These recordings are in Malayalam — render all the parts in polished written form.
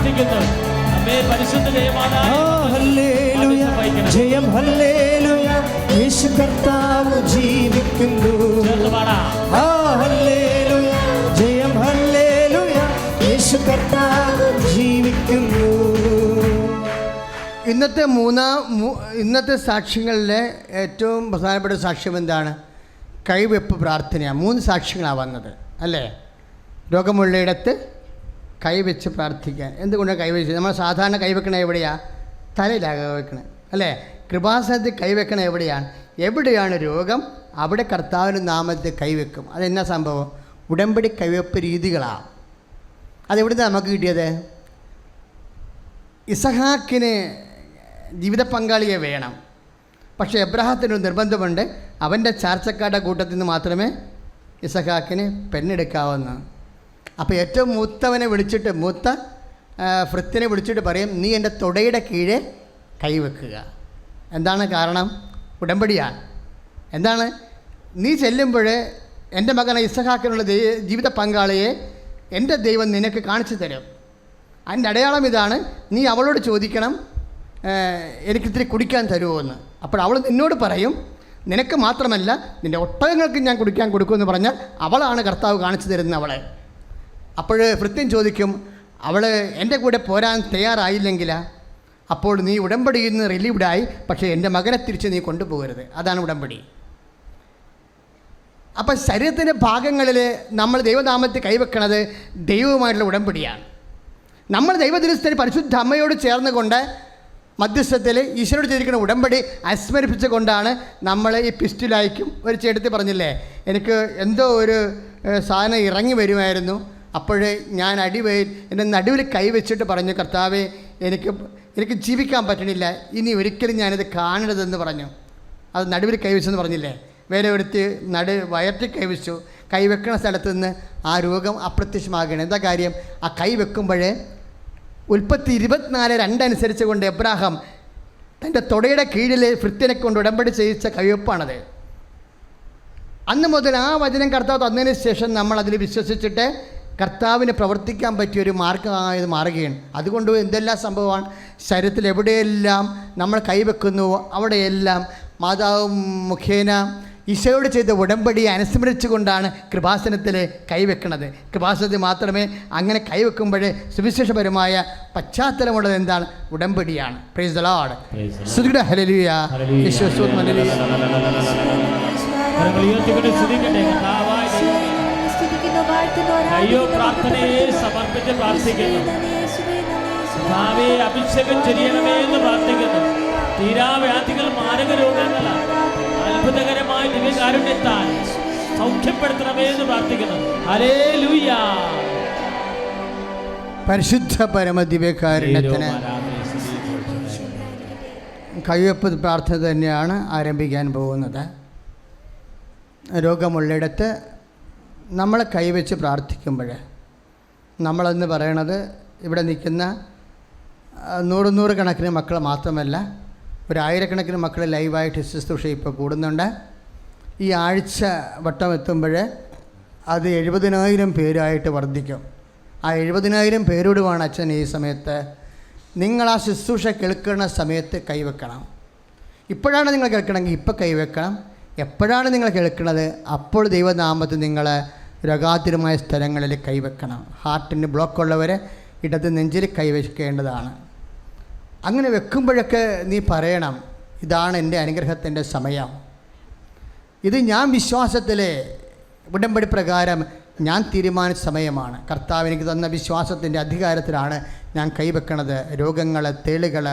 പ്രാർത്ഥിക്കുന്നു. പരിശുദ്ധ ജയം ഹല്ലേലൂയ, യേശു കർത്താവ് ജീവിക്കുന്നു. ഹല്ലേലൂയ, ജയം ഹല്ലേലൂയ, യേശു കർത്താവ് ജീവിക്കുന്നു. ഇന്നത്തെ സാക്ഷ്യങ്ങളിലെ ഏറ്റവും പ്രധാനപ്പെട്ട സാക്ഷ്യം എന്താണ്? കൈവെപ്പ് പ്രാർത്ഥനയാണ്. 3 സാക്ഷ്യങ്ങളാണ് വന്നത് അല്ലേ? രോഗമുള്ളയിടത്ത് കൈവച്ച് പ്രാർത്ഥിക്കാൻ. എന്തുകൊണ്ടാണ് കൈവച്ച്? നമ്മൾ സാധാരണ കൈവെക്കണ എവിടെയാണ്? തലയിലാണ് കൈവെക്കണത് അല്ലേ? കൃപാസനത്തിൽ കൈവെക്കണ എവിടെയാണ്? എവിടെയാണ് രോഗം അവിടെ കർത്താവിൻ്റെ നാമത്തിൽ കൈവെക്കും. അതെന്നാ സംഭവം? ഉടമ്പടി കൈവെപ്പ് രീതികളാണ്. അതെവിടുന്നാണ് നമുക്ക് കിട്ടിയത്? ഇസഹാക്കിന് ജീവിത പങ്കാളിയെ വേണം. പക്ഷേ എബ്രഹാത്തിനൊരു നിർബന്ധമുണ്ട്. അവൻ്റെ ചാർച്ചക്കാരുടെ കൂട്ടത്തിൽ നിന്ന് മാത്രമേ ഇസഹാക്കിന് പെണ്ണെടുക്കാവുന്ന. അപ്പോൾ ഏറ്റവും മൂത്തവനെ വിളിച്ചിട്ട്, മൂത്ത ഫ്രിത്തിനെ വിളിച്ചിട്ട് പറയും, നീ എൻ്റെ തുടയുടെ കീഴെ കൈവെക്കുക. എന്താണ് കാരണം? ഉടമ്പടിയാണ്. എന്താണ്? നീ ചെല്ലുമ്പോൾ എൻ്റെ മകനെ ഇസഹാക്കിനുള്ള ജീവിത പങ്കാളിയെ എൻ്റെ ദൈവം നിനക്ക് കാണിച്ചു തരും. അതിൻ്റെ അടയാളം ഇതാണ്. നീ അവളോട് ചോദിക്കണം, എനിക്കിത്തിരി കുടിക്കാൻ തരുമോ എന്ന്. അപ്പോൾ അവൾ നിന്നോട് പറയും, നിനക്ക് മാത്രമല്ല നിൻ്റെ ഒട്ടകങ്ങൾക്ക് ഞാൻ കുടിക്കാൻ കൊടുക്കുമെന്ന് പറഞ്ഞാൽ അവളാണ് കർത്താവ് കാണിച്ചു തരുന്നത് അവളെ. അപ്പോൾ ഭൃത്യൻ ചോദിക്കും, അവൾ എൻ്റെ കൂടെ പോരാൻ തയ്യാറായില്ലെങ്കിലാ? അപ്പോൾ നീ ഉടമ്പടിയിൽ നിന്ന് റിലീവ്ഡായി, പക്ഷേ എൻ്റെ മകനെ തിരിച്ച് നീ കൊണ്ടുപോകരുത്. അതാണ് ഉടമ്പടി. അപ്പം ശരീരത്തിൻ്റെ ഭാഗങ്ങളിൽ നമ്മൾ ദൈവനാമത്തിൽ കൈവെക്കണത് ദൈവവുമായിട്ടുള്ള ഉടമ്പടിയാണ്. നമ്മൾ ദൈവദിനസ്ഥന് പരിശുദ്ധ അമ്മയോട് ചേർന്നുകൊണ്ട് മധ്യസ്ഥത്തിൽ ഈശ്വരോട് ചെയ്തിരിക്കുന്ന ഉടമ്പടി അനുസ്മരിപ്പിച്ചുകൊണ്ടാണ് നമ്മൾ ഈ പിസ്റ്റിലായിരിക്കും. ഒരു ചേട്ടത്തി പറഞ്ഞില്ലേ, എനിക്ക് എന്തോ ഒരു സാധനം ഇറങ്ങി വരുമായിരുന്നു. അപ്പോഴേ ഞാൻ എൻ്റെ നടുവിൽ കൈവച്ചിട്ട് പറഞ്ഞു, കർത്താവേ എനിക്ക് ജീവിക്കാൻ പറ്റണില്ല, ഇനി ഒരിക്കലും ഞാനിത് കാണരുതെന്ന് പറഞ്ഞു. അത് നടുവിൽ കൈവച്ചെന്ന് പറഞ്ഞില്ലേ. വേറെ എടുത്ത് വയറ്റിൽ കൈവച്ചു. കൈവെക്കുന്ന സ്ഥലത്ത് നിന്ന് ആ രോഗം അപ്രത്യക്ഷമാകുകയാണ്. എന്താ കാര്യം? ആ കൈവെക്കുമ്പോഴേ ഉൽപ്പത്തി 24:2 അനുസരിച്ച് കൊണ്ട് എബ്രാഹാം തൻ്റെ തുടയുടെ കീഴിൽ ഭൃത്യനെ കൊണ്ട് ഉടമ്പടി ചെയ്യിച്ച കൈവെപ്പാണത്. അന്ന് മുതൽ ആ വചനം കർത്താവ് തന്നതിന് ശേഷം നമ്മൾ അതിൽ വിശ്വസിച്ചിട്ട് കർത്താവിന് പ്രവർത്തിക്കാൻ പറ്റിയൊരു മാർഗമായത് മാറുകയാണ്. അതുകൊണ്ട് എന്തെല്ലാം സംഭവമാണ്? ശരീരത്തിൽ എവിടെയെല്ലാം നമ്മൾ കൈവെക്കുന്നുവോ അവിടെയെല്ലാം മാതാവ് മുഖേന ഈശോയോട് ചെയ്ത ഉടമ്പടിയെ അനുസ്മരിച്ചുകൊണ്ടാണ് കൃപാസനത്തിൽ കൈവെക്കുന്നത്. കൃപാസനത്തിൽ മാത്രമേ അങ്ങനെ കൈവെക്കുമ്പോൾ സുവിശേഷപരമായ പശ്ചാത്തലമുള്ളത് എന്താണ്? ഉടമ്പടിയാണ്. Praise the Lord. സ്തുതിക്കട്ടെ. ഹല്ലേലൂയ. യേശുവേ സ്തുതി. ഹല്ലേലൂയ. പ്രാർത്ഥനയെ സമർപ്പിച്ച് പ്രാർത്ഥിക്കുന്നു. അഭിഷേകം ചെയ്യണമേ എന്ന് പ്രാർത്ഥിക്കുന്നു. തീരാവ്യാധികൾ, മാരക രോഗങ്ങളാണ് അത്ഭുതകരമായ ദിവ്യകാരുണ്യത്താൽ സൗഖ്യപ്പെടുത്തണമേ എന്ന് പ്രാർത്ഥിക്കുന്നു. ഹല്ലേലൂയ. പരിശുദ്ധ പരമ ദിവ്യകാരുണ്യത്തിന് കൈവെപ്പ് പ്രാർത്ഥന തന്നെയാണ് ആരംഭിക്കാൻ പോകുന്നത്. രോഗമുള്ളിടത്ത് നമ്മൾ കൈവച്ച് പ്രാർത്ഥിക്കുമ്പോൾ നമ്മളെന്ന് പറയണത് ഇവിടെ നിൽക്കുന്ന 100 കണക്കിന് മക്കൾ മാത്രമല്ല, 1000 മക്കൾ ലൈവായിട്ട് ശുശ്രൂഷ ഇപ്പോൾ കൂടുന്നുണ്ട്. ഈ ആഴ്ച വട്ടം എത്തുമ്പോൾ അത് 70,000 പേരായിട്ട് വർദ്ധിക്കും. ആ 70,000 പേരോടുമാണ് അച്ഛൻ ഈ സമയത്ത് നിങ്ങൾ ആ ശുശ്രൂഷ കേൾക്കുന്ന സമയത്ത് കൈവെക്കണം. ഇപ്പോഴാണ് നിങ്ങൾ കേൾക്കണമെങ്കിൽ ഇപ്പോൾ കൈവെക്കണം. എപ്പോഴാണ് നിങ്ങൾ കേൾക്കുന്നത് അപ്പോൾ ദൈവനാമത്തിൽ നിങ്ങൾ രോഗാതുരമായ സ്ഥലങ്ങളിൽ കൈവെക്കണം. ഹാർട്ടിന് ബ്ലോക്കുള്ളവരെ ഇടത് നെഞ്ചിൽ കൈവയ്ക്കേണ്ടതാണ്. അങ്ങനെ വെക്കുമ്പോഴൊക്കെ നീ പറയണം, ഇതാണ് എൻ്റെ അനുഗ്രഹത്തിൻ്റെ സമയം. ഇത് ഞാൻ വിശ്വാസത്തിൽ ഉടമ്പടി പ്രകാരം ഞാൻ തീരുമാനിച്ച സമയമാണ്. കർത്താവ് എനിക്ക് തന്ന വിശ്വാസത്തിൻ്റെ അധികാരത്തിലാണ് ഞാൻ കൈവെക്കണത്. രോഗങ്ങൾ, തേളുകൾ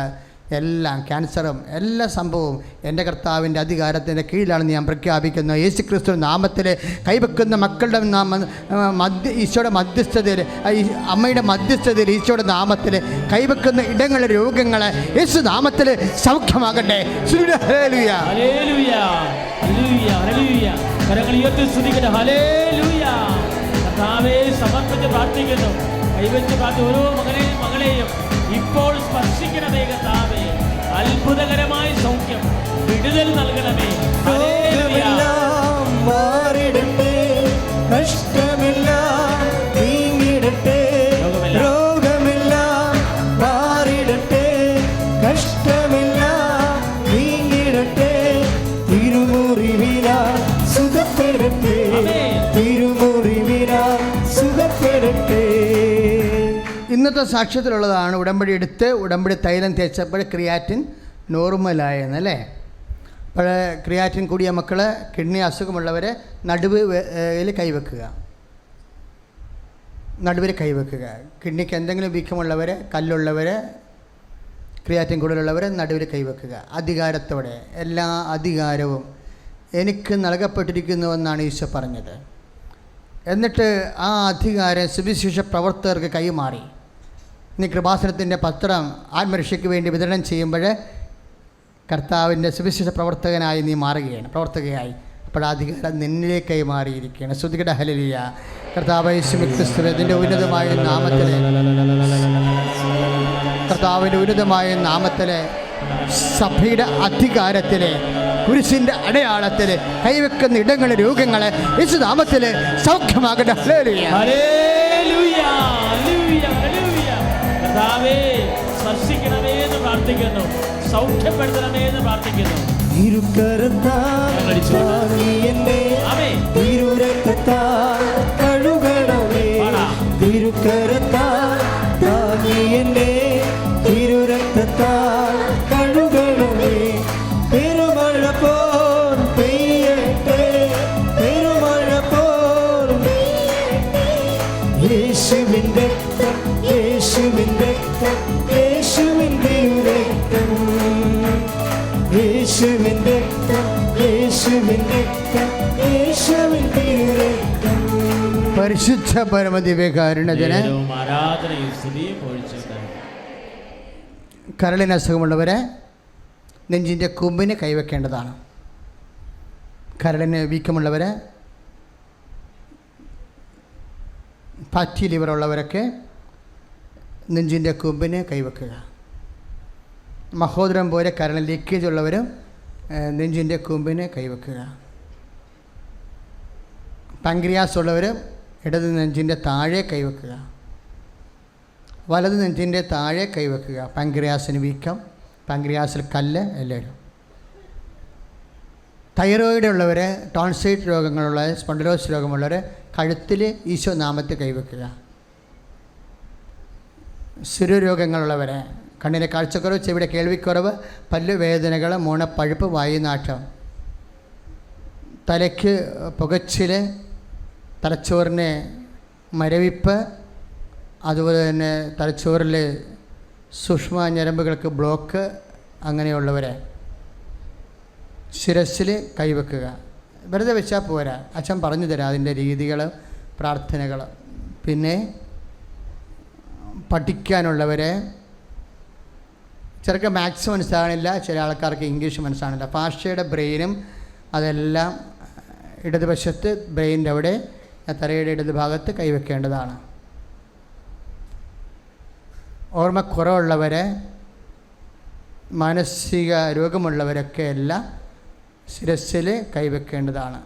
എല്ലാം, ക്യാൻസറും എല്ലാ സംഭവവും എൻ്റെ കർത്താവിൻ്റെ അധികാരത്തിൻ്റെ കീഴിലാണെന്ന് ഞാൻ പ്രഖ്യാപിക്കുന്നു. യേശു ക്രിസ്തു നാമത്തിൽ കൈവെക്കുന്ന മക്കളുടെ ഈശോയുടെ മധ്യസ്ഥതയിൽ, അമ്മയുടെ മധ്യസ്ഥതയിൽ, ഈശോയുടെ നാമത്തിൽ കൈവെക്കുന്ന ഇടങ്ങളിലെ രോഗങ്ങൾ യേശു നാമത്തിൽ സൗഖ്യമാകട്ടെ. ഹല്ലേലൂയ. ഹല്ലേലൂയ. ഹല്ലേലൂയ. ഹല്ലേലൂയ. കരങ്ങൾ ഉയർത്തി സ്തുതിക്കട്ടെ. ഹല്ലേലൂയ. കർത്താവേ സമർപ്പിച്ച് പ്രാർത്ഥിക്കുന്നു. കൈവെച്ച് പ്രാർത്ഥിക്കുന്ന ഓരോ മകളെയും ഇപ്പോൾ സ്പർശിക്കണമേ കർത്താവേ. അത്ഭുതകരമായ സൗഖ്യം, വിടുതൽ നൽകണമേ. മാറിടട്ടെ, കഷ്ടമെല്ലാം നീങ്ങിടട്ടെ, രോഗമെല്ലാം ഇന്നത്തെ സാക്ഷ്യത്തിലുള്ളതാണ് ഉടമ്പടി എടുത്ത് ഉടമ്പടി തൈലം തേച്ചപ്പോൾ ക്രിയാറ്റിൻ നോർമലായെന്നല്ലേ. അപ്പോൾ ക്രിയാറ്റിൻ കൂടിയ മക്കൾ, കിഡ്നി അസുഖമുള്ളവർ നടുവിൽ കൈവെക്കുക, നടുവിൽ കൈവെക്കുക. കിഡ്നിക്ക് എന്തെങ്കിലും വീക്കമുള്ളവർ, കല്ലുള്ളവർ, ക്രിയാറ്റിൻ കൂടുതലുള്ളവർ നടുവിൽ കൈവെക്കുക. അധികാരത്തോടെ എല്ലാ അധികാരവും എനിക്ക് നൽകപ്പെട്ടിരിക്കുന്നുവെന്നാണ് ഈശോ പറഞ്ഞത്. എന്നിട്ട് ആ അധികാരം സുവിശേഷ പ്രവർത്തകർക്ക് കൈമാറി. നീ കൃപാസനത്തിൻ്റെ പത്രം ആത്മരക്ഷയ്ക്ക് വേണ്ടി വിതരണം ചെയ്യുമ്പോൾ കർത്താവിൻ്റെ സുവിശേഷ പ്രവർത്തകനായി നീ മാറുകയാണ്, പ്രവർത്തകയായി. അപ്പോൾ അധികാരം നിന്നിലേക്ക് കൈമാറിയിരിക്കുകയാണ്. ശ്രുതികട ഹല്ലേലൂയ. കർത്താവ് യേശു ക്രിസ്തുവേ, ഇതിൻ്റെ ഉന്നതമായ നാമത്തിൽ, കർത്താവിൻ്റെ ഉന്നതമായ നാമത്തിൽ സഭയുടെ അധികാരത്തിൽ, കുരിശിൻ്റെ അടയാളത്തിൽ കൈവെക്കുന്ന ഇടങ്ങളിൽ രോഗങ്ങൾ യേശുനാമത്തിൽ സൗഖ്യമാകട്ടെ. ഹല്ലേലൂയ. ഹല്ലേലൂയ. ഹല്ലേലൂയ. ഹല്ലേലൂയ. കർത്താവേ, സ്പർശിക്കണമേ എന്ന് പ്രാർത്ഥിക്കുന്നു, സൗഖ്യപ്പെടുത്തണമേ എന്ന് പ്രാർത്ഥിക്കുന്നു. കഴുകണമേ തിരുക്കരത്താൽ, താങ്ങിയെന്നെ തിരുരക്തത്താൽ കഴുകണമേ. പെരുമഴ പോൽ പെയ്യട്ടെ, പെരുമഴ പോൽ യേശുവിൻ രക്തം, യേശുവിൻ രക്തം, യേശുവിൻ തിരുരക്തം, യേശുവിൻ രക്തം, യേശുവിൻ രക്തം, യേശുവിൻ തിരുരക്തം. പരിശുദ്ധ പരമദിവ്യകാരുണ്യത്തിന് ആരാധനയും സ്തുതിയും ഒഴിച്ചിട്ട്. കരളിന് അസുഖമുള്ളവരെ നെഞ്ചിൻ്റെ കൊമ്പിന് കൈവെക്കേണ്ടതാണ്. കരളിന് വീക്കമുള്ളവരെ, ഫാറ്റി ലിവർ ഉള്ളവരൊക്കെ നെഞ്ചിൻ്റെ കൊമ്പിന് കൈവെക്കുക. മഹോദരം പോലെ കരളിന് ലീക്കേജ് ഉള്ളവരും നെഞ്ചിൻ്റെ കൊമ്പിന് കൈവെക്കുക. പാങ്ക്രിയാസ് ഉള്ളവർ ഇടത് നെഞ്ചിൻ്റെ താഴെ കൈവെക്കുക, വലത് നെഞ്ചിൻ്റെ താഴെ കൈവെക്കുക. പാങ്ക്രിയാസിന് വീക്കം, പാങ്ക്രിയാസിൽ കല്ല് എല്ലാവരും. തൈറോയിഡ് ഉള്ളവർ, ടോൺസൈറ്റ് രോഗങ്ങളുള്ളവർ, സ്പോണ്ടിലോസിസ് രോഗമുള്ളവർ കഴുത്തിൽ ഈശോ നാമത്തിൽ കൈവെക്കുക. ശിരോരോഗങ്ങളുള്ളവർ, കണ്ണിലെ കാഴ്ചക്കുറവ്, ചെവിയുടെ കേൾവിക്കുറവ്, പല്ലുവേദനകൾ, മോണപ്പഴുപ്പ്, വായുനാറ്റം, തലയ്ക്ക് പുകച്ചിൽ, തലച്ചോറിന് മരവിപ്പ്, അതുപോലെ തന്നെ തലച്ചോറിൽ സൂക്ഷ്മ ഞരമ്പുകൾക്ക് ബ്ലോക്ക്, അങ്ങനെയുള്ളവരെ ശിരസ്സിൽ കൈവെക്കുക. വെറുതെ വെച്ചാൽ പോരാ, അച്ഛൻ പറഞ്ഞു തരാം അതിൻ്റെ രീതികൾ, പ്രാർത്ഥനകൾ. പിന്നെ പഠിക്കാനുള്ളവരെ, ചിലർക്ക് മാത്സ് മനസ്സിലാകണില്ല, ചില ആൾക്കാർക്ക് ഇംഗ്ലീഷ് മനസ്സിലാകണില്ല. ഭാഷയുടെ ബ്രെയിനും അതെല്ലാം ഇടതുവശത്ത് ബ്രെയിനിൻ്റെ അവിടെ തലയുടെ ഇടതുഭാഗത്ത് കൈവെക്കേണ്ടതാണ്. ഓർമ്മക്കുറവുള്ളവരെ, മാനസിക രോഗമുള്ളവരൊക്കെ എല്ലാം ശിരസ്സിൽ കൈവെക്കേണ്ടതാണ്.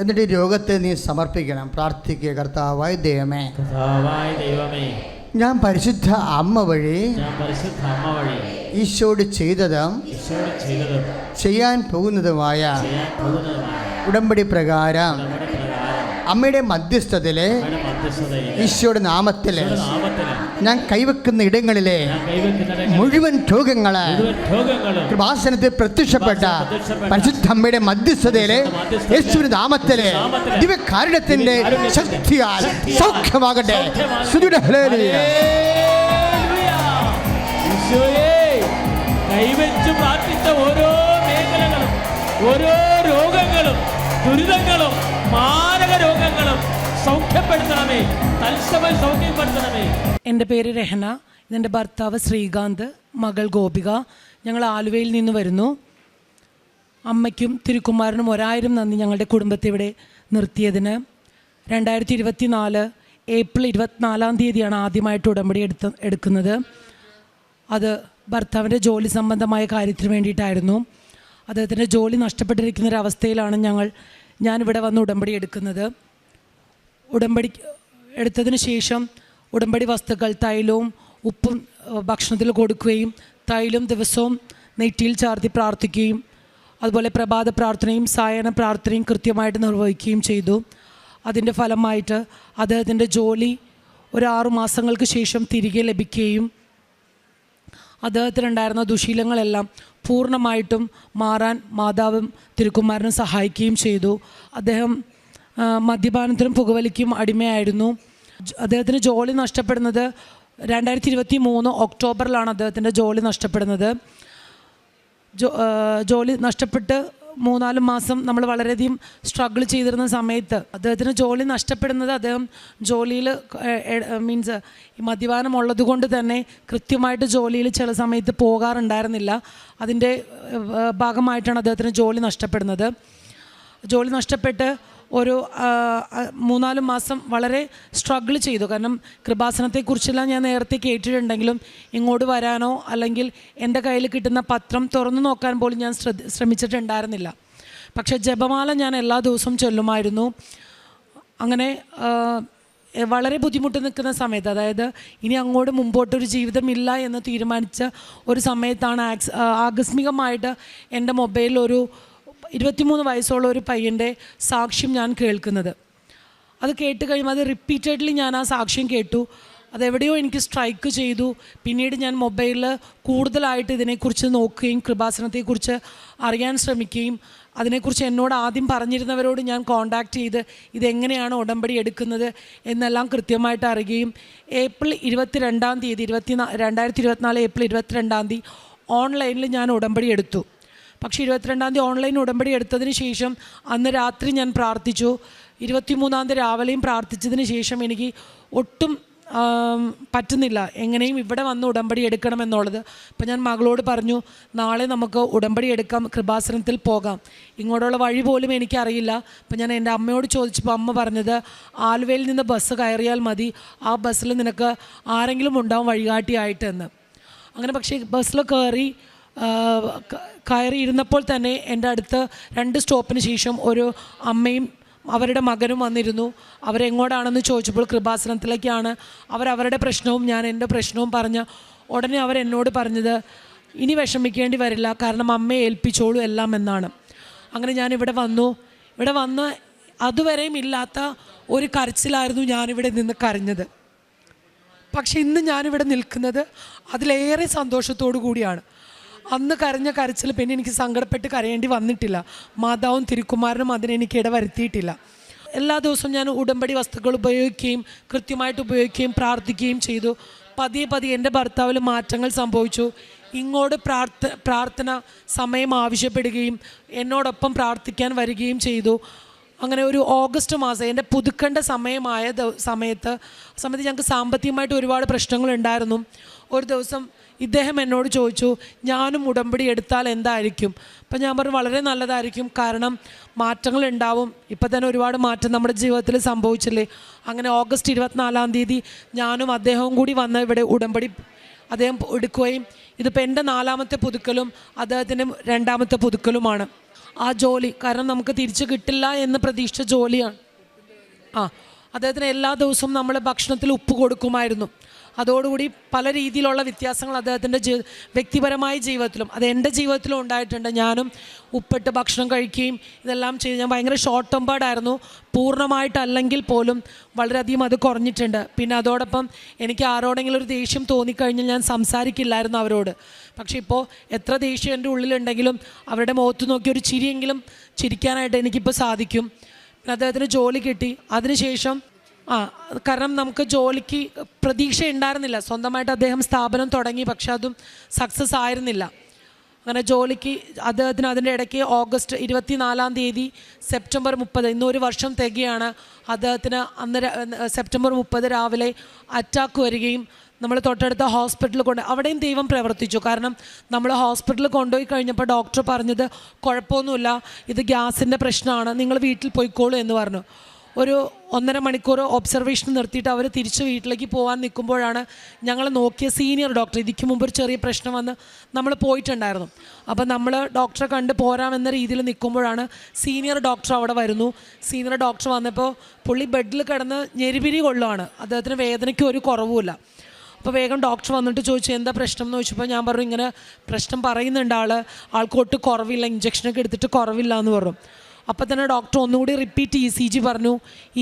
എന്നിട്ട് ഈ രോഗത്തെ നീ സമർപ്പിക്കണം, പ്രാർത്ഥിക്കുക. കർത്താവായ ദൈവമേ, ഞാൻ പരിശുദ്ധ അമ്മ വഴി ഈശോട് ചെയ്തതും ചെയ്യാൻ പോകുന്നതുമായ ഉടമ്പടി പ്രകാരം അമ്മയുടെ മധ്യസ്ഥതയിലെ ഈശോയുടെ നാമത്തിൽ ഞാൻ കൈവെക്കുന്ന ഇടങ്ങളിലെ മുഴുവൻ രോഗങ്ങള് കൃപാസനത്തിൽ പ്രത്യക്ഷപ്പെട്ട പരിശുദ്ധ അമ്മയുടെ മധ്യസ്ഥതയിലെ യേശുവിന്റെ നാമത്തിലെ ദിവ്യകാരുണ്യത്തിന്റെ ശക്തിയാൽ സൗഖ്യമാകട്ടെ. കൈവച്ച് പ്രാർത്ഥിച്ച ഓരോ മേഖലകളും, ഓരോ രോഗങ്ങളും, ദുരിതങ്ങളും, മാരക രോഗങ്ങളും സൗഖ്യപ്പെടുത്തണമേ, തത്സമയം സൗഖ്യപ്പെടുത്തണമേ. എൻ്റെ പേര് രഹന, ഇതെൻ്റെ ഭർത്താവ് ശ്രീകാന്ത്, മകൾ ഗോപിക. ഞങ്ങൾ ആലുവയിൽ നിന്ന് വരുന്നു. അമ്മയ്ക്കും തിരുക്കുമാരനും 1000 നന്ദി ഞങ്ങളുടെ കുടുംബത്തെ ഇവിടെ നിർത്തിയതിന്. 2024 ഏപ്രിൽ 24 ആദ്യമായിട്ട് ഉടമ്പടി എടുക്കുന്നത്. അത് ഭർത്താവിൻ്റെ ജോലി സംബന്ധമായ കാര്യത്തിന് വേണ്ടിയിട്ടായിരുന്നു. അദ്ദേഹത്തിൻ്റെ ജോലി നഷ്ടപ്പെട്ടിരിക്കുന്നൊരവസ്ഥയിലാണ് ഞാനിവിടെ വന്ന് ഉടമ്പടി എടുക്കുന്നത്. ഉടമ്പടി എടുത്തതിന് ശേഷം ഉടമ്പടി വസ്തുക്കൾ, തൈലവും ഉപ്പും ഭക്ഷണത്തിൽ കൊടുക്കുകയും തൈലം ദിവസവും നെറ്റിയിൽ ചാർത്തി പ്രാർത്ഥിക്കുകയും അതുപോലെ പ്രഭാത പ്രാർത്ഥനയും സായാഹ്ന പ്രാർത്ഥനയും കൃത്യമായിട്ട് നിർവഹിക്കുകയും ചെയ്തു. അതിൻ്റെ ഫലമായിട്ട് അദ്ദേഹത്തിൻ്റെ ജോലി ഒരു 6 മാസങ്ങൾക്ക് ശേഷം തിരികെ ലഭിക്കുകയും അദ്ദേഹത്തിനുണ്ടായിരുന്ന ദുശീലങ്ങളെല്ലാം പൂർണ്ണമായിട്ടും മാറാൻ മാതാവും തിരുക്കുമാരനും സഹായിക്കുകയും ചെയ്തു. അദ്ദേഹം മദ്യപാനത്തിനും പുകവലിക്കും അടിമയായിരുന്നു. അദ്ദേഹത്തിന് ജോലി നഷ്ടപ്പെടുന്നത് 2023 ഒക്ടോബറിലാണ് അദ്ദേഹത്തിൻ്റെ ജോലി നഷ്ടപ്പെടുന്നത്. ജോലി നഷ്ടപ്പെട്ട് 3-4 മാസം നമ്മൾ വളരെയധികം സ്ട്രഗിൾ ചെയ്തിരുന്ന സമയത്ത് അദ്ദേഹത്തിന് ജോലി നഷ്ടപ്പെടുന്നത് അദ്ദേഹം ജോലിയിൽ മീൻസ് ഈ മദ്യപാനം ഉള്ളത് കൊണ്ട് തന്നെ കൃത്യമായിട്ട് ജോലിയിൽ ചില സമയത്ത് പോകാറുണ്ടായിരുന്നില്ല. അതിൻ്റെ ഭാഗമായിട്ടാണ് അദ്ദേഹത്തിന് ജോലി നഷ്ടപ്പെടുന്നത്. ജോലി നഷ്ടപ്പെട്ട് ഒരു 3-4 മാസം വളരെ സ്ട്രഗിൾ ചെയ്തു. കാരണം കൃപാസനത്തെക്കുറിച്ചെല്ലാം ഞാൻ നേരത്തെ കേട്ടിട്ടുണ്ടെങ്കിലും ഇങ്ങോട്ട് വരാനോ അല്ലെങ്കിൽ എൻ്റെ കയ്യിൽ കിട്ടുന്ന പത്രം തുറന്നു നോക്കാൻ പോലും ഞാൻ ശ്രമിച്ചിട്ടുണ്ടായിരുന്നില്ല. പക്ഷേ ജപമാല ഞാൻ എല്ലാ ദിവസവും ചൊല്ലുമായിരുന്നു. അങ്ങനെ വളരെ ബുദ്ധിമുട്ട് നിൽക്കുന്ന സമയത്ത്, അതായത് ഇനി അങ്ങോട്ട് മുമ്പോട്ടൊരു ജീവിതമില്ല എന്ന് തീരുമാനിച്ച ഒരു സമയത്താണ് ആകസ്മികമായിട്ട് എൻ്റെ മൊബൈലിൽ ഒരു 23 വയസ്സുള്ള ഒരു പയ്യൻ്റെ സാക്ഷ്യം ഞാൻ കേൾക്കുന്നത്. അത് കേട്ട് കഴിയുമ്പോൾ അത് റിപ്പീറ്റഡ്ലി ഞാൻ ആ സാക്ഷ്യം കേട്ടു. അതെവിടെയോ എനിക്ക് സ്ട്രൈക്ക് ചെയ്തു. പിന്നീട് ഞാൻ മൊബൈലിൽ കൂടുതലായിട്ട് ഇതിനെക്കുറിച്ച് നോക്കുകയും കൃപാസനത്തെക്കുറിച്ച് അറിയാൻ ശ്രമിക്കുകയും അതിനെക്കുറിച്ച് എന്നോട് ആദ്യം പറഞ്ഞിരുന്നവരോട് ഞാൻ കോൺടാക്റ്റ് ചെയ്ത് ഇതെങ്ങനെയാണ് ഉടമ്പടി എടുക്കുന്നത് എന്നെല്ലാം കൃത്യമായിട്ട് അറിയുകയും ഏപ്രിൽ 22 2024 ഏപ്രിൽ 22 ഓൺലൈനിൽ ഞാൻ ഉടമ്പടി എടുത്തു. പക്ഷേ 22 ഓൺലൈൻ ഉടമ്പടി എടുത്തതിന് ശേഷം അന്ന് രാത്രി ഞാൻ പ്രാർത്ഥിച്ചു. 23 രാവിലെയും പ്രാർത്ഥിച്ചതിന് ശേഷം എനിക്ക് ഒട്ടും പറ്റുന്നില്ല, എങ്ങനെയും ഇവിടെ വന്ന് ഉടമ്പടി എടുക്കണമെന്നുള്ളത്. അപ്പം ഞാൻ മകളോട് പറഞ്ഞു, നാളെ നമുക്ക് ഉടമ്പടി എടുക്കാം, കൃപാസനത്തിൽ പോകാം. ഇങ്ങോട്ടുള്ള വഴി പോലും എനിക്കറിയില്ല. അപ്പം ഞാൻ എൻ്റെ അമ്മയോട് ചോദിച്ചപ്പോൾ അമ്മ പറഞ്ഞത് ആലുവയിൽ നിന്ന് ബസ് കയറിയാൽ മതി, ആ ബസ്സിൽ നിനക്ക് ആരെങ്കിലും ഉണ്ടാവും വഴികാട്ടിയായിട്ടെന്ന്. അങ്ങനെ പക്ഷേ ബസ്സിൽ കയറിയിരുന്നപ്പോൾ തന്നെ എൻ്റെ അടുത്ത് 2 സ്റ്റോപ്പിന് ശേഷം ഒരു അമ്മയും അവരുടെ മകനും വന്നിരുന്നു. അവരെങ്ങോട്ടാണെന്ന് ചോദിച്ചപ്പോൾ കൃപാസനത്തിലേക്കാണ്. അവരവരുടെ പ്രശ്നവും ഞാൻ എൻ്റെ പ്രശ്നവും പറഞ്ഞ ഉടനെ അവരെന്നോട് പറഞ്ഞത് ഇനി വിഷമിക്കേണ്ടി വരില്ല, കാരണം അമ്മയെ ഏൽപ്പിച്ചോളൂ എല്ലാം എന്നാണ്. അങ്ങനെ ഞാൻ ഇവിടെ വന്ന് അതുവരെയും ഇല്ലാത്ത ഒരു കരച്ചിലായിരുന്നു ഞാനിവിടെ നിന്ന് കരഞ്ഞത്. പക്ഷെ ഇന്ന് ഞാനിവിടെ നിൽക്കുന്നത് അതിലേറെ സന്തോഷത്തോടു കൂടിയാണ്. അന്ന് കരഞ്ഞ കരച്ചിൽ പിന്നെ എനിക്ക് സങ്കടപ്പെട്ട് കരയേണ്ടി വന്നിട്ടില്ല. മാതാവും തിരുക്കുമാരനും അതിനെനിക്ക് ഇടവരുത്തിയിട്ടില്ല. എല്ലാ ദിവസവും ഞാൻ ഉടമ്പടി വസ്തുക്കൾ ഉപയോഗിക്കുകയും കൃത്യമായിട്ട് ഉപയോഗിക്കുകയും പ്രാർത്ഥിക്കുകയും ചെയ്തു. പതിയെ എൻ്റെ ഭർത്താവിൽ മാറ്റങ്ങൾ സംഭവിച്ചു. ഇങ്ങോട്ട് പ്രാർത്ഥന സമയം ആവശ്യപ്പെടുകയും എന്നോടൊപ്പം പ്രാർത്ഥിക്കാൻ വരികയും ചെയ്തു. അങ്ങനെ ഒരു ഓഗസ്റ്റ് മാസം എൻ്റെ പുതുക്കേണ്ട സമയത്ത് ഞങ്ങൾക്ക് സാമ്പത്തികമായിട്ട് ഒരുപാട് പ്രശ്നങ്ങളുണ്ടായിരുന്നു. ഒരു ദിവസം ഇദ്ദേഹം എന്നോട് ചോദിച്ചു, ഞാനും ഉടമ്പടി എടുത്താൽ എന്തായിരിക്കും? അപ്പം ഞാൻ പറഞ്ഞു വളരെ നല്ലതായിരിക്കും, കാരണം മാറ്റങ്ങളുണ്ടാവും. ഇപ്പം തന്നെ ഒരുപാട് മാറ്റം നമ്മുടെ ജീവിതത്തിൽ സംഭവിച്ചില്ലേ. അങ്ങനെ ഓഗസ്റ്റ് 24 ഞാനും അദ്ദേഹവും കൂടി വന്ന് ഇവിടെ ഉടമ്പടി അദ്ദേഹം എടുക്കുകയും ഇതിപ്പോൾ എൻ്റെ 4ാമത്തെ പുതുക്കലും അദ്ദേഹത്തിൻ്റെ 2ാമത്തെ പുതുക്കലുമാണ്. ആ ജോലി കാരണം നമുക്ക് തിരിച്ച് കിട്ടില്ല എന്ന് പ്രതീക്ഷിച്ച ജോലിയാണ്. അദ്ദേഹത്തിന് എല്ലാ ദിവസവും നമ്മൾ ഭക്ഷണത്തിൽ ഉപ്പ് കൊടുക്കുമായിരുന്നു. അതോടുകൂടി പല രീതിയിലുള്ള വ്യത്യാസങ്ങൾ അദ്ദേഹത്തിൻ്റെ വ്യക്തിപരമായ ജീവിതത്തിലും അത് എൻ്റെ ജീവിതത്തിലും ഉണ്ടായിട്ടുണ്ട്. ഞാനും ഉപ്പിട്ട് ഭക്ഷണം കഴിക്കുകയും ഇതെല്ലാം ചെയ്ത് ഞാൻ ഭയങ്കര ഷോർട്ട് ടെമ്പേർഡായിരുന്നു. പൂർണ്ണമായിട്ടല്ലെങ്കിൽ പോലും വളരെയധികം അത് കുറഞ്ഞിട്ടുണ്ട്. പിന്നെ അതോടൊപ്പം എനിക്ക് ആരോടെങ്കിലും ഒരു ദേഷ്യം തോന്നിക്കഴിഞ്ഞാൽ ഞാൻ സംസാരിക്കില്ലായിരുന്നു അവരോട്. പക്ഷേ ഇപ്പോൾ എത്ര ദേഷ്യം എൻ്റെ ഉള്ളിലുണ്ടെങ്കിലും അവരുടെ മുഖത്ത് നോക്കി ഒരു ചിരിയെങ്കിലും ചിരിക്കാനായിട്ട് എനിക്കിപ്പോൾ സാധിക്കും. പിന്നെ അദ്ദേഹത്തിന് ജോലി കിട്ടി. അതിനുശേഷം കാരണം നമുക്ക് ജോലിക്ക് പ്രതീക്ഷ ഉണ്ടായിരുന്നില്ല. സ്വന്തമായിട്ട് അദ്ദേഹം സ്ഥാപനം തുടങ്ങി, പക്ഷെ അതും സക്സസ് ആയിരുന്നില്ല. അങ്ങനെ ജോലിക്ക് അദ്ദേഹത്തിന് അതിൻ്റെ ഇടയ്ക്ക് ഓഗസ്റ്റ് 24 സെപ്റ്റംബർ 30 ഇന്നൊരു വർഷം തികയാണ്. അദ്ദേഹത്തിന് അന്ന് സെപ്റ്റംബർ 30 രാവിലെ അറ്റാക്ക് വരികയും നമ്മൾ തൊട്ടടുത്ത ഹോസ്പിറ്റലിൽ അവിടെയും ദൈവം പ്രവർത്തിച്ചു. കാരണം നമ്മൾ ഹോസ്പിറ്റലിൽ കൊണ്ടുപോയി കഴിഞ്ഞപ്പോൾ ഡോക്ടർ പറഞ്ഞത് കുഴപ്പമൊന്നുമില്ല, ഇത് ഗ്യാസിൻ്റെ പ്രശ്നമാണ്, നിങ്ങൾ വീട്ടിൽ പോയിക്കോളൂ എന്ന് പറഞ്ഞു. ഒരു 1.5 മണിക്കൂർ ഒബ്സർവേഷൻ നിർത്തിയിട്ട് അവർ തിരിച്ച് വീട്ടിലേക്ക് പോകാൻ നിൽക്കുമ്പോഴാണ് ഞങ്ങൾ നോക്കിയ സീനിയർ ഡോക്ടർ, ഇതിക്ക് മുമ്പ് ഒരു ചെറിയ പ്രശ്നം വന്ന് നമ്മൾ പോയിട്ടുണ്ടായിരുന്നു. അപ്പം നമ്മൾ ഡോക്ടറെ കണ്ട് പോരാമെന്ന രീതിയിൽ നിൽക്കുമ്പോഴാണ് സീനിയർ ഡോക്ടർ അവിടെ വരുന്നു. സീനിയർ ഡോക്ടർ വന്നപ്പോൾ പുള്ളി ബെഡിൽ കിടന്ന് ഞെരിപിരി കൊള്ളുകയാണ്. അദ്ദേഹത്തിന് വേദനയ്ക്ക് ഒരു കുറവുമില്ല. അപ്പോൾ വേഗം ഡോക്ടർ വന്നിട്ട് ചോദിച്ചു എന്താ പ്രശ്നം എന്ന് ചോദിച്ചപ്പോൾ ഞാൻ പറഞ്ഞു ഇങ്ങനെ പ്രശ്നം പറയുന്നുണ്ട്, ആൾക്ക് ഒട്ടും കുറവില്ല, ഇഞ്ചക്ഷനൊക്കെ എടുത്തിട്ട് കുറവില്ല എന്ന് പറഞ്ഞു. അപ്പം തന്നെ ഡോക്ടർ ഒന്നുകൂടി റിപ്പീറ്റ് ECG പറഞ്ഞു.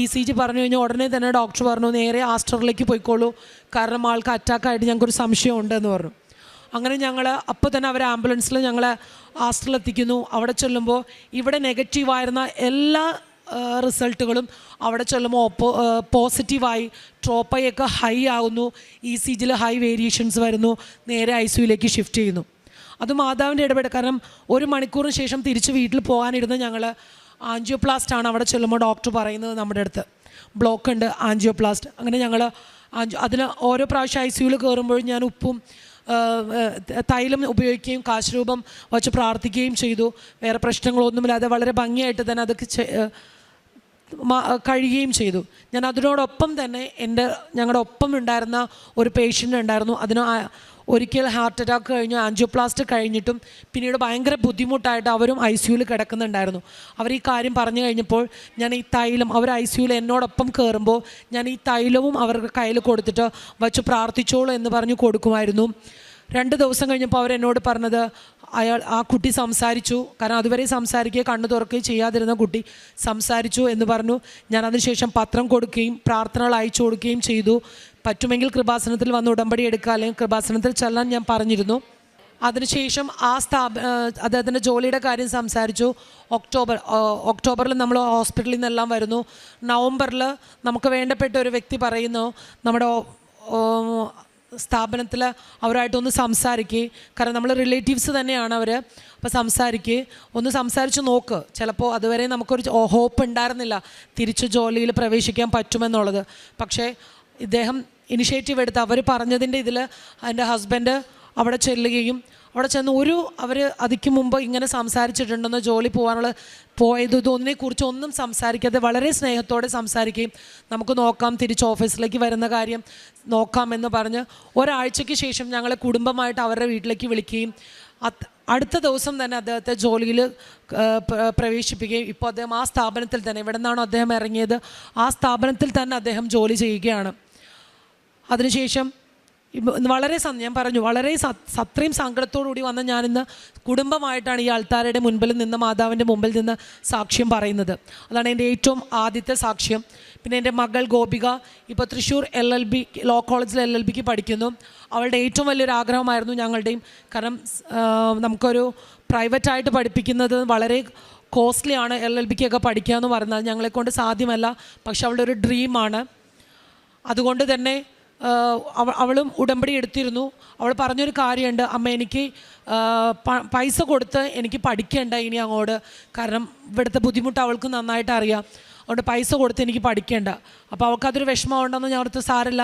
ECG പറഞ്ഞു കഴിഞ്ഞാൽ ഉടനെ തന്നെ ഡോക്ടർ പറഞ്ഞു നേരെ ആസ്റ്ററിലേക്ക് പോയിക്കോളൂ, കാരണം ആൾക്ക് അറ്റാക്കായിട്ട് ഞങ്ങൾക്കൊരു സംശയം ഉണ്ടെന്ന് പറഞ്ഞു. അങ്ങനെ ഞങ്ങൾ അപ്പോൾ തന്നെ അവർ ആംബുലൻസിൽ ഞങ്ങളെ ആസ്റ്ററിലെത്തിക്കുന്നു. അവിടെ ചെല്ലുമ്പോൾ ഇവിടെ നെഗറ്റീവായിരുന്ന എല്ലാ റിസൾട്ടുകളും ചെല്ലുമ്പോൾ പോസിറ്റീവായി, ട്രോപ്പയൊക്കെ ഹൈ ആകുന്നു, ECGയിൽ ഹൈ വേരിയേഷൻസ് വരുന്നു, നേരെ ICUയിലേക്ക് ഷിഫ്റ്റ് ചെയ്യുന്നു. അത് മാതാവിൻ്റെ ഇടപെടൽ. കാരണം 1 മണിക്കൂറിന് ശേഷം തിരിച്ച് വീട്ടിൽ പോകാനിരുന്ന് ഞങ്ങൾ ആൻജിയോപ്ലാസ്റ്റ് അവിടെ ചെല്ലുമ്പോൾ ഡോക്ടർ പറയുന്നത് നമ്മുടെ അടുത്ത് ബ്ലോക്ക് ഉണ്ട്, ആൻജിയോപ്ലാസ്റ്റ്. അങ്ങനെ ഞങ്ങൾ അതിന് ഓരോ പ്രാവശ്യം ICUയിൽ കയറുമ്പോഴും ഞാൻ ഉപ്പും തൈലം ഉപയോഗിക്കുകയും കാശരൂപം വച്ച് പ്രാർത്ഥിക്കുകയും ചെയ്തു. വേറെ പ്രശ്നങ്ങളൊന്നുമില്ലാതെ വളരെ ഭംഗിയായിട്ട് തന്നെ അതൊക്കെ കഴിയുകയും ചെയ്തു. ഞാൻ അതിനോടൊപ്പം തന്നെ ഞങ്ങളുടെ ഒപ്പം ഉണ്ടായിരുന്ന ഒരു പേഷ്യൻ്റ് ഉണ്ടായിരുന്നു. അതിന് ഒരിക്കൽ ഹാർട്ട് അറ്റാക്ക് കഴിഞ്ഞു, ആൻജിയോപ്ലാസ്റ്റ് കഴിഞ്ഞിട്ടും പിന്നീട് ഭയങ്കര ബുദ്ധിമുട്ടായിട്ട് അവരും ICUയിൽ കിടക്കുന്നുണ്ടായിരുന്നു. അവർ ഈ കാര്യം പറഞ്ഞു കഴിഞ്ഞപ്പോൾ ഞാൻ ഈ തൈലം, അവർ ICUയിൽ എന്നോടൊപ്പം കയറുമ്പോൾ ഞാൻ ഈ തൈലവും അവരുടെ കയ്യിൽ കൊടുത്തിട്ട് വച്ച് പ്രാർത്ഥിച്ചോളൂ എന്ന് പറഞ്ഞു കൊടുക്കുമായിരുന്നു. 2 ദിവസം കഴിഞ്ഞപ്പോൾ അവരെന്നോട് പറഞ്ഞത് ആ കുട്ടി സംസാരിച്ചു. കാരണം അതുവരെ സംസാരിക്കുകയോ കണ്ണു തുറക്കുകയോ ചെയ്യാതിരുന്ന കുട്ടി സംസാരിച്ചു എന്ന് പറഞ്ഞു. ഞാൻ അതിനുശേഷം പത്രം കൊടുക്കുകയും പ്രാർത്ഥനകൾ അയച്ചു കൊടുക്കുകയും ചെയ്തു. പറ്റുമെങ്കിൽ കൃപാസനത്തിൽ വന്ന് ഉടമ്പടി എടുക്കുക, അല്ലെങ്കിൽ കൃപാസനത്തിൽ ചെല്ലാൻ ഞാൻ പറഞ്ഞിരുന്നു. അതിനുശേഷം അദ്ദേഹത്തിൻ്റെ ജോലിയുടെ കാര്യം സംസാരിച്ചു. ഒക്ടോബറിൽ നമ്മൾ ഹോസ്പിറ്റലിൽ നിന്നെല്ലാം വരുന്നു. നവംബറിൽ നമുക്ക് വേണ്ടപ്പെട്ട ഒരു വ്യക്തി പറയുന്നു നമ്മുടെ സ്ഥാപനത്തിൽ അവരായിട്ടൊന്ന് സംസാരിക്കുക. കാരണം നമ്മൾ റിലേറ്റീവ്സ് തന്നെയാണ് അവർ. അപ്പോൾ ഒന്ന് സംസാരിച്ച് നോക്ക്. ചിലപ്പോൾ അതുവരെ നമുക്കൊരു ഹോപ്പ് ഉണ്ടായിരുന്നില്ല തിരിച്ച് ജോലിയിൽ പ്രവേശിക്കാൻ പറ്റുമെന്നുള്ളത്. പക്ഷേ ഇദ്ദേഹം ഇനിഷ്യേറ്റീവ് എടുത്ത് അവർ പറഞ്ഞതിൻ്റെ ഇതിൽ എൻ്റെ ഹസ്ബൻഡ് അവിടെ ചെല്ലുകയും അവിടെ ചെന്ന് അവർ അതിക്ക് മുമ്പ് ഇങ്ങനെ സംസാരിച്ചിട്ടുണ്ടെന്ന് ജോലി പോയതൊന്നിനെക്കുറിച്ച് ഒന്നും സംസാരിക്കാതെ വളരെ സ്നേഹത്തോടെ സംസാരിക്കുകയും നമുക്ക് നോക്കാം, തിരിച്ച് ഓഫീസിലേക്ക് വരുന്ന കാര്യം നോക്കാമെന്ന് പറഞ്ഞ് ഒരാഴ്ചയ്ക്ക് ശേഷം ഞങ്ങളെ കുടുംബമായിട്ട് അവരുടെ വീട്ടിലേക്ക് വിളിക്കുകയും അടുത്ത ദിവസം തന്നെ അദ്ദേഹത്തെ ജോലിയിൽ പ്രവേശിപ്പിക്കുകയും ഇപ്പോൾ അദ്ദേഹം ആ സ്ഥാപനത്തിൽ തന്നെ, ഇവിടെ നിന്നാണോ അദ്ദേഹം ഇറങ്ങിയത്, ആ സ്ഥാപനത്തിൽ തന്നെ അദ്ദേഹം ജോലി ചെയ്യുകയാണ്. അതിനുശേഷം ഞാൻ പറഞ്ഞു വളരെ അത്രയും സങ്കടത്തോടുകൂടി വന്ന ഞാനിന്ന് കുടുംബമായിട്ടാണ് ഈ ആൾത്താരുടെ മുൻപിൽ നിന്ന്, മാതാവിൻ്റെ മുമ്പിൽ നിന്ന് സാക്ഷ്യം പറയുന്നത്. അതാണ് എൻ്റെ ഏറ്റവും ആദ്യത്തെ സാക്ഷ്യം. പിന്നെ എൻ്റെ മകൾ ഗോപിക ഇപ്പോൾ തൃശ്ശൂർ LLB ലോ കോളേജിൽ LLBക്ക് പഠിക്കുന്നു. അവളുടെ ഏറ്റവും വലിയൊരു ആഗ്രഹമായിരുന്നു ഞങ്ങളുടെയും. കാരണം നമുക്കൊരു പ്രൈവറ്റായിട്ട് പഠിപ്പിക്കുന്നത് വളരെ കോസ്റ്റ്ലിയാണ്. LLBക്കൊക്കെ പഠിക്കുക എന്ന് പറഞ്ഞാൽ ഞങ്ങളെക്കൊണ്ട് സാധ്യമല്ല. പക്ഷെ അവളുടെ ഒരു ഡ്രീമാണ്. അതുകൊണ്ട് തന്നെ അവളും ഉടമ്പടി എടുത്തിരുന്നു. അവൾ പറഞ്ഞൊരു കാര്യമുണ്ട്, അമ്മ എനിക്ക് പൈസ കൊടുത്ത് എനിക്ക് പഠിക്കേണ്ട ഇനി അങ്ങോട്ട്, കാരണം ഇവിടുത്തെ ബുദ്ധിമുട്ട് അവൾക്ക് നന്നായിട്ട് അറിയാം. അതുകൊണ്ട് പൈസ കൊടുത്ത് എനിക്ക് പഠിക്കേണ്ട. അപ്പോൾ അവൾക്കതൊരു വിഷമമുണ്ടെന്ന് ഞാൻ ഓർത്ത് സാരമില്ല,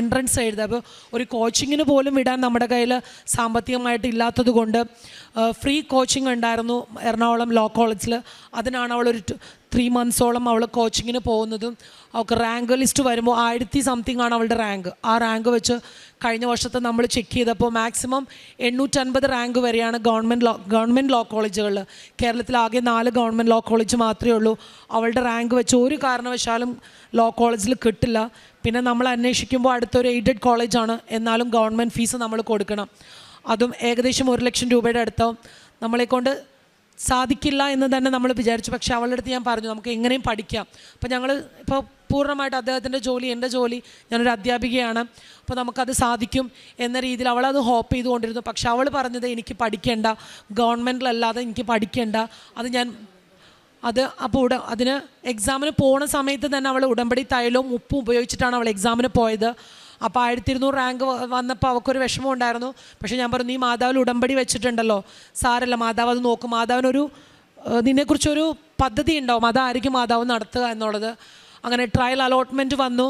എൻട്രൻസ് എഴുതുക. അപ്പോൾ ഒരു കോച്ചിങ്ങിന് പോലും വിടാൻ നമ്മുടെ കയ്യിൽ സാമ്പത്തികമായിട്ട് ഇല്ലാത്തത് കൊണ്ട് ഫ്രീ കോച്ചിങ് ഉണ്ടായിരുന്നു എറണാകുളം ലോ കോളേജിൽ. അതിനാണ് അവളൊരു 3 monthsോളം അവൾ കോച്ചിങ്ങിന് പോകുന്നതും. അവൾക്ക് റാങ്ക് ലിസ്റ്റ് വരുമ്പോൾ 1000 something ആണ് അവളുടെ റാങ്ക്. ആ റാങ്ക് വെച്ച് കഴിഞ്ഞ വർഷത്തെ നമ്മൾ ചെക്ക് ചെയ്തപ്പോൾ മാക്സിമം 850 റാങ്ക് വരെയാണ് ഗവൺമെൻറ് ലോ കോളേജുകളിൽ. കേരളത്തിൽ ആകെ 4 ഗവൺമെൻറ് ലോ കോളേജ് മാത്രമേ ഉള്ളൂ. അവളുടെ റാങ്ക് വെച്ച് ഒരു കാരണവശാലും ലോ കോളേജിൽ കിട്ടില്ല. പിന്നെ നമ്മൾ അന്വേഷിക്കുമ്പോൾ അടുത്തൊരു എയ്ഡഡ് കോളേജാണ്, എന്നാലും ഗവൺമെൻറ് ഫീസ് നമ്മൾ കൊടുക്കണം. അതും ഏകദേശം 1 ലക്ഷം രൂപയുടെ അടുത്താവും. നമ്മളെക്കൊണ്ട് സാധിക്കില്ല എന്ന് തന്നെ നമ്മൾ വിചാരിച്ചു. പക്ഷേ അവളുടെ അടുത്ത് ഞാൻ പറഞ്ഞു നമുക്ക് എങ്ങനെയും പഠിക്കാം. അപ്പോൾ ഞങ്ങൾ ഇപ്പോൾ പൂർണ്ണമായിട്ട് അദ്ദേഹത്തിൻ്റെ ജോലി, എൻ്റെ ജോലി, ഞാനൊരു അധ്യാപികയാണ്, അപ്പോൾ നമുക്കത് സാധിക്കും എന്ന രീതിയിൽ അവളത് ഹോപ്പ് ചെയ്തുകൊണ്ടിരുന്നു. പക്ഷെ അവൾ പറഞ്ഞത് എനിക്ക് പഠിക്കേണ്ട, ഗവൺമെൻറ്റിലല്ലാതെ എനിക്ക് പഠിക്കേണ്ട. അപ്പോൾ അതിന് എക്സാമിന് പോണ സമയത്ത് തന്നെ അവൾ ഉടമ്പടി തൈലവും ഉപ്പും ഉപയോഗിച്ചിട്ടാണ് അവൾ എക്സാമിന് പോയത്. അപ്പോൾ 1200 റാങ്ക് വന്നപ്പോൾ അവൾക്കൊരു വിഷമം ഉണ്ടായിരുന്നു. പക്ഷേ ഞാൻ പറഞ്ഞു നീ മാതാവിൽ ഉടമ്പടി വെച്ചിട്ടുണ്ടല്ലോ, സാരല്ല, മാതാവ് അത് നോക്കും, നിന്നെക്കുറിച്ചൊരു പദ്ധതി ഉണ്ടാവും, അതായിരിക്കും മാതാവ് നടത്തുക എന്നുള്ളത്. അങ്ങനെ ട്രയൽ അലോട്ട്മെൻറ്റ് വന്നു.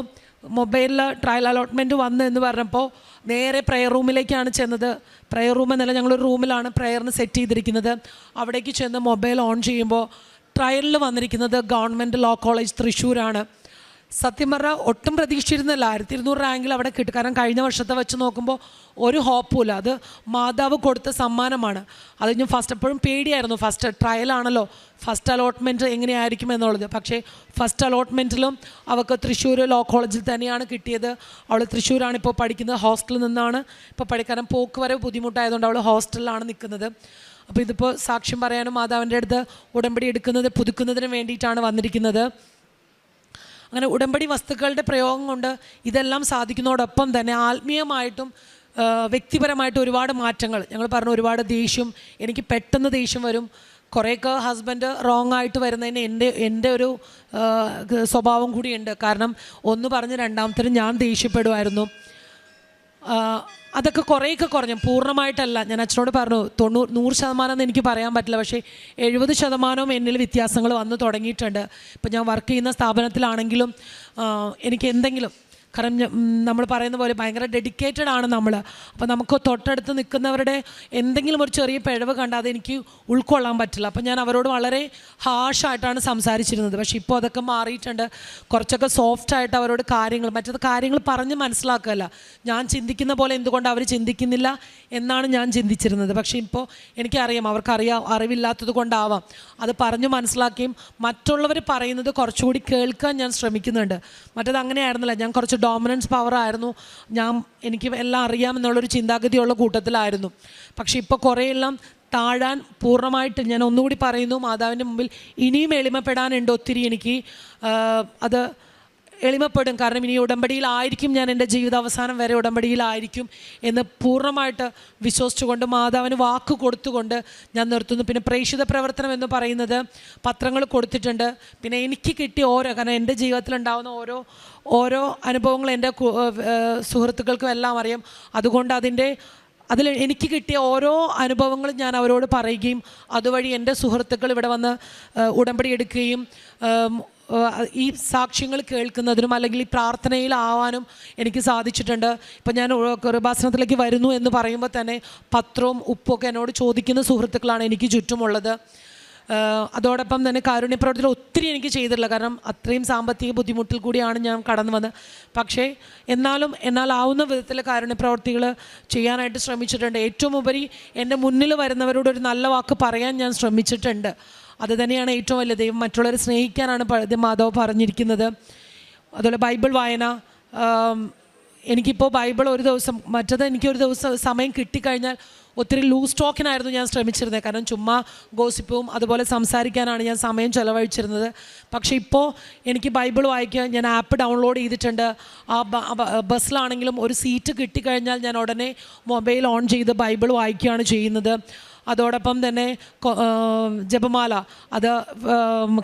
മൊബൈലിൽ ട്രയൽ അലോട്ട്മെൻറ്റ് വന്നു എന്ന് പറഞ്ഞപ്പോൾ നേരെ പ്രെയർ റൂമിലേക്കാണ് ചെന്നത്. പ്രെയർ റൂം എന്നല്ല, ഞങ്ങളൊരു റൂമിലാണ് പ്രെയറിന് സെറ്റ് ചെയ്തിരിക്കുന്നത്. അവിടേക്ക് ചെന്ന് മൊബൈൽ ഓൺ ചെയ്യുമ്പോൾ ട്രയലിൽ വന്നിരിക്കുന്നത് ഗവൺമെൻറ് ലോ കോളേജ് തൃശ്ശൂരാണ്. സത്യം പറഞ്ഞാൽ ഒട്ടും പ്രതീക്ഷിച്ചിരുന്നില്ല 1200 റാങ്കിൽ അവിടെ കിട്ടും. കാരണം കഴിഞ്ഞ വർഷത്തെ വെച്ച് നോക്കുമ്പോൾ ഒരു ഹോപ്പുമില്ല. അത് മാതാവ് കൊടുത്ത സമ്മാനമാണ്. അത് ഞാൻ എപ്പോഴും പേടിയായിരുന്നു. ഫസ്റ്റ് ട്രയലാണല്ലോ, ഫസ്റ്റ് അലോട്ട്മെൻറ്റ് എങ്ങനെയായിരിക്കും എന്നുള്ളത്. പക്ഷേ ഫസ്റ്റ് അലോട്ട്മെൻറ്റിലും അവൾക്ക് തൃശ്ശൂർ ലോ കോളേജിൽ തന്നെയാണ് കിട്ടിയത്. അവൾ തൃശ്ശൂരാണ് ഇപ്പോൾ പഠിക്കുന്നത്. ഹോസ്റ്റലിൽ നിന്നാണ് ഇപ്പോൾ പഠിക്കാൻ, പോക്ക് വരെ ബുദ്ധിമുട്ടായതുകൊണ്ട് അവൾ ഹോസ്റ്റലിലാണ് നിൽക്കുന്നത്. അപ്പോൾ ഇതിപ്പോൾ സാക്ഷ്യം പറയാനും മാതാവിൻ്റെ അടുത്ത് ഉടമ്പടി പുതുക്കുന്നതിന് വേണ്ടിയിട്ടാണ് വന്നിരിക്കുന്നത്. അങ്ങനെ ഉടമ്പടി വസ്തുക്കളുടെ പ്രയോഗം കൊണ്ട് ഇതെല്ലാം സാധിക്കുന്നതോടൊപ്പം തന്നെ ആത്മീയമായിട്ടും വ്യക്തിപരമായിട്ടും ഒരുപാട് മാറ്റങ്ങൾ. ഞങ്ങൾ പറഞ്ഞു ഒരുപാട് ദേഷ്യം, എനിക്ക് പെട്ടെന്ന് ദേഷ്യം വരും. കുറേയൊക്കെ ഹസ്ബൻഡ് റോങ് ആയിട്ട് വരുന്നതിന് എൻ്റെ ഒരു സ്വഭാവം കൂടിയുണ്ട്. കാരണം ഒന്ന് പറഞ്ഞ് രണ്ടാമത്തേന് ഞാൻ ദേഷ്യപ്പെടുമായിരുന്നു. അതൊക്കെ കുറേയൊക്കെ കുറഞ്ഞു, പൂർണ്ണമായിട്ടല്ല. ഞാൻ അച്ഛനോട് പറഞ്ഞു 100% എന്ന് എനിക്ക് പറയാൻ പറ്റില്ല, പക്ഷേ 70% എന്നിൽ വ്യത്യാസങ്ങൾ വന്നു തുടങ്ങിയിട്ടുണ്ട്. ഇപ്പം ഞാൻ വർക്ക് ചെയ്യുന്ന സ്ഥാപനത്തിലാണെങ്കിലും എനിക്ക് എന്തെങ്കിലും, കാരണം നമ്മൾ പറയുന്ന പോലെ ഭയങ്കര ഡെഡിക്കേറ്റഡ് ആണ് നമ്മൾ. അപ്പോൾ നമുക്ക് തൊട്ടടുത്ത് നിൽക്കുന്നവരുടെ എന്തെങ്കിലും ഒരു ചെറിയ പിഴവ് കണ്ടാൽ അതെനിക്ക് ഉൾക്കൊള്ളാൻ പറ്റില്ല. അപ്പോൾ ഞാൻ അവരോട് വളരെ ഹാഷായിട്ടാണ് സംസാരിച്ചിരുന്നത്. പക്ഷേ ഇപ്പോൾ അതൊക്കെ മാറിയിട്ടുണ്ട്. കുറച്ചൊക്കെ സോഫ്റ്റായിട്ട് അവരോട് മറ്റത് കാര്യങ്ങൾ പറഞ്ഞ് മനസ്സിലാക്കുകയല്ല, ഞാൻ ചിന്തിക്കുന്ന പോലെ എന്തുകൊണ്ട് അവർ ചിന്തിക്കുന്നില്ല എന്നാണ് ഞാൻ ചിന്തിച്ചിരുന്നത്. പക്ഷേ ഇപ്പോൾ എനിക്കറിയാം, അറിവില്ലാത്തത് കൊണ്ടാവാം, അത് പറഞ്ഞ് മനസ്സിലാക്കുകയും മറ്റുള്ളവർ പറയുന്നത് കുറച്ചുകൂടി കേൾക്കാൻ ഞാൻ ശ്രമിക്കുന്നുണ്ട്. മറ്റത് അങ്ങനെയായിരുന്നില്ല, ഞാൻ കുറച്ച് ഡോമിനൻസ് പവറായിരുന്നു, എനിക്ക് എല്ലാം അറിയാമെന്നുള്ളൊരു ചിന്താഗതിയുള്ള കൂട്ടത്തിലായിരുന്നു. പക്ഷേ ഇപ്പോൾ കുറേയെല്ലാം താഴാൻ പൂർണ്ണമായിട്ട്, ഞാൻ ഒന്നുകൂടി പറയുന്നു, മാതാവിൻ്റെ മുമ്പിൽ ഇനിയും എളിമപ്പെടാനുണ്ട് ഒത്തിരി. എനിക്ക് അത് എളിമപ്പെടും, കാരണം ഇനി ഉടമ്പടിയിലായിരിക്കും, ഞാൻ എൻ്റെ ജീവിതാവസാനം വരെ ഉടമ്പടിയിലായിരിക്കും എന്ന് പൂർണ്ണമായിട്ട് വിശ്വസിച്ചുകൊണ്ട് മാതാവിന് വാക്ക് കൊടുത്തുകൊണ്ട് ഞാൻ നിർത്തുന്നു. പിന്നെ പ്രേക്ഷിത പ്രവർത്തനം എന്ന് പറയുന്നത് പത്രങ്ങൾ കൊടുത്തിട്ടുണ്ട്. പിന്നെ എനിക്ക് കിട്ടിയ കാരണം എൻ്റെ ജീവിതത്തിലുണ്ടാകുന്ന ഓരോ അനുഭവങ്ങൾ എൻ്റെ സുഹൃത്തുക്കൾക്കും എല്ലാം അറിയാം. അതുകൊണ്ട് അതിൽ എനിക്ക് കിട്ടിയ ഓരോ അനുഭവങ്ങളും ഞാൻ അവരോട് പറയുകയും അതുവഴി എൻ്റെ സുഹൃത്തുക്കൾ ഇവിടെ വന്ന് ഉടമ്പടി എടുക്കുകയും ഈ സാക്ഷ്യങ്ങൾ കേൾക്കുന്നതിനും അല്ലെങ്കിൽ ഈ പ്രാർത്ഥനയിലാവാനും എനിക്ക് സാധിച്ചിട്ടുണ്ട്. ഇപ്പം ഞാൻ കൃപാസനത്തിലേക്ക് വരുന്നു എന്ന് പറയുമ്പോൾ തന്നെ പത്രവും ഉപ്പൊക്കെ എന്നോട് ചോദിക്കുന്ന സുഹൃത്തുക്കളാണ് എനിക്ക് ചുറ്റുമുള്ളത്. അതോടൊപ്പം തന്നെ കാരുണ്യപ്രവർത്തികൾ ഒത്തിരി എനിക്ക് ചെയ്തിട്ടില്ല, കാരണം അത്രയും സാമ്പത്തിക ബുദ്ധിമുട്ടിൽ കൂടിയാണ് ഞാൻ കടന്നു വന്നത്. പക്ഷേ എന്നാലാവുന്ന വിധത്തിൽ കാരുണ്യപ്രവർത്തികൾ ചെയ്യാനായിട്ട് ശ്രമിച്ചിട്ടുണ്ട്. ഏറ്റവും ഉപരി എൻ്റെ മുന്നിൽ വരുന്നവരോട് ഒരു നല്ല വാക്ക് പറയാൻ ഞാൻ ശ്രമിച്ചിട്ടുണ്ട്. അത് തന്നെയാണ് ഏറ്റവും വലിയ. ദൈവം മറ്റുള്ളവരെ സ്നേഹിക്കാനാണ് മാധവ് പറഞ്ഞിരിക്കുന്നത്. അതുപോലെ ബൈബിൾ വായന, എനിക്കിപ്പോൾ ബൈബിൾ ഒരു ദിവസം, എനിക്കൊരു ദിവസം സമയം കിട്ടിക്കഴിഞ്ഞാൽ ഒത്തിരി ലൂസ് ടോക്കിനായിരുന്നു ഞാൻ ശ്രമിച്ചിരുന്നത്. കാരണം ചുമ്മാ ഗോസിപ്പും അതുപോലെ സംസാരിക്കാനാണ് ഞാൻ സമയം ചിലവഴിച്ചിരുന്നത്. പക്ഷേ ഇപ്പോൾ എനിക്ക് ബൈബിൾ വായിക്കാൻ ഞാൻ ആപ്പ് ഡൗൺലോഡ് ചെയ്തിട്ടുണ്ട്. ആ ബസ്സിലാണെങ്കിലും ഒരു സീറ്റ് കിട്ടിക്കഴിഞ്ഞാൽ ഞാൻ ഉടനെ മൊബൈൽ ഓൺ ചെയ്ത് ബൈബിൾ വായിക്കുകയാണ് ചെയ്യുന്നത്. അതോടൊപ്പം തന്നെ ജപമാല, അത്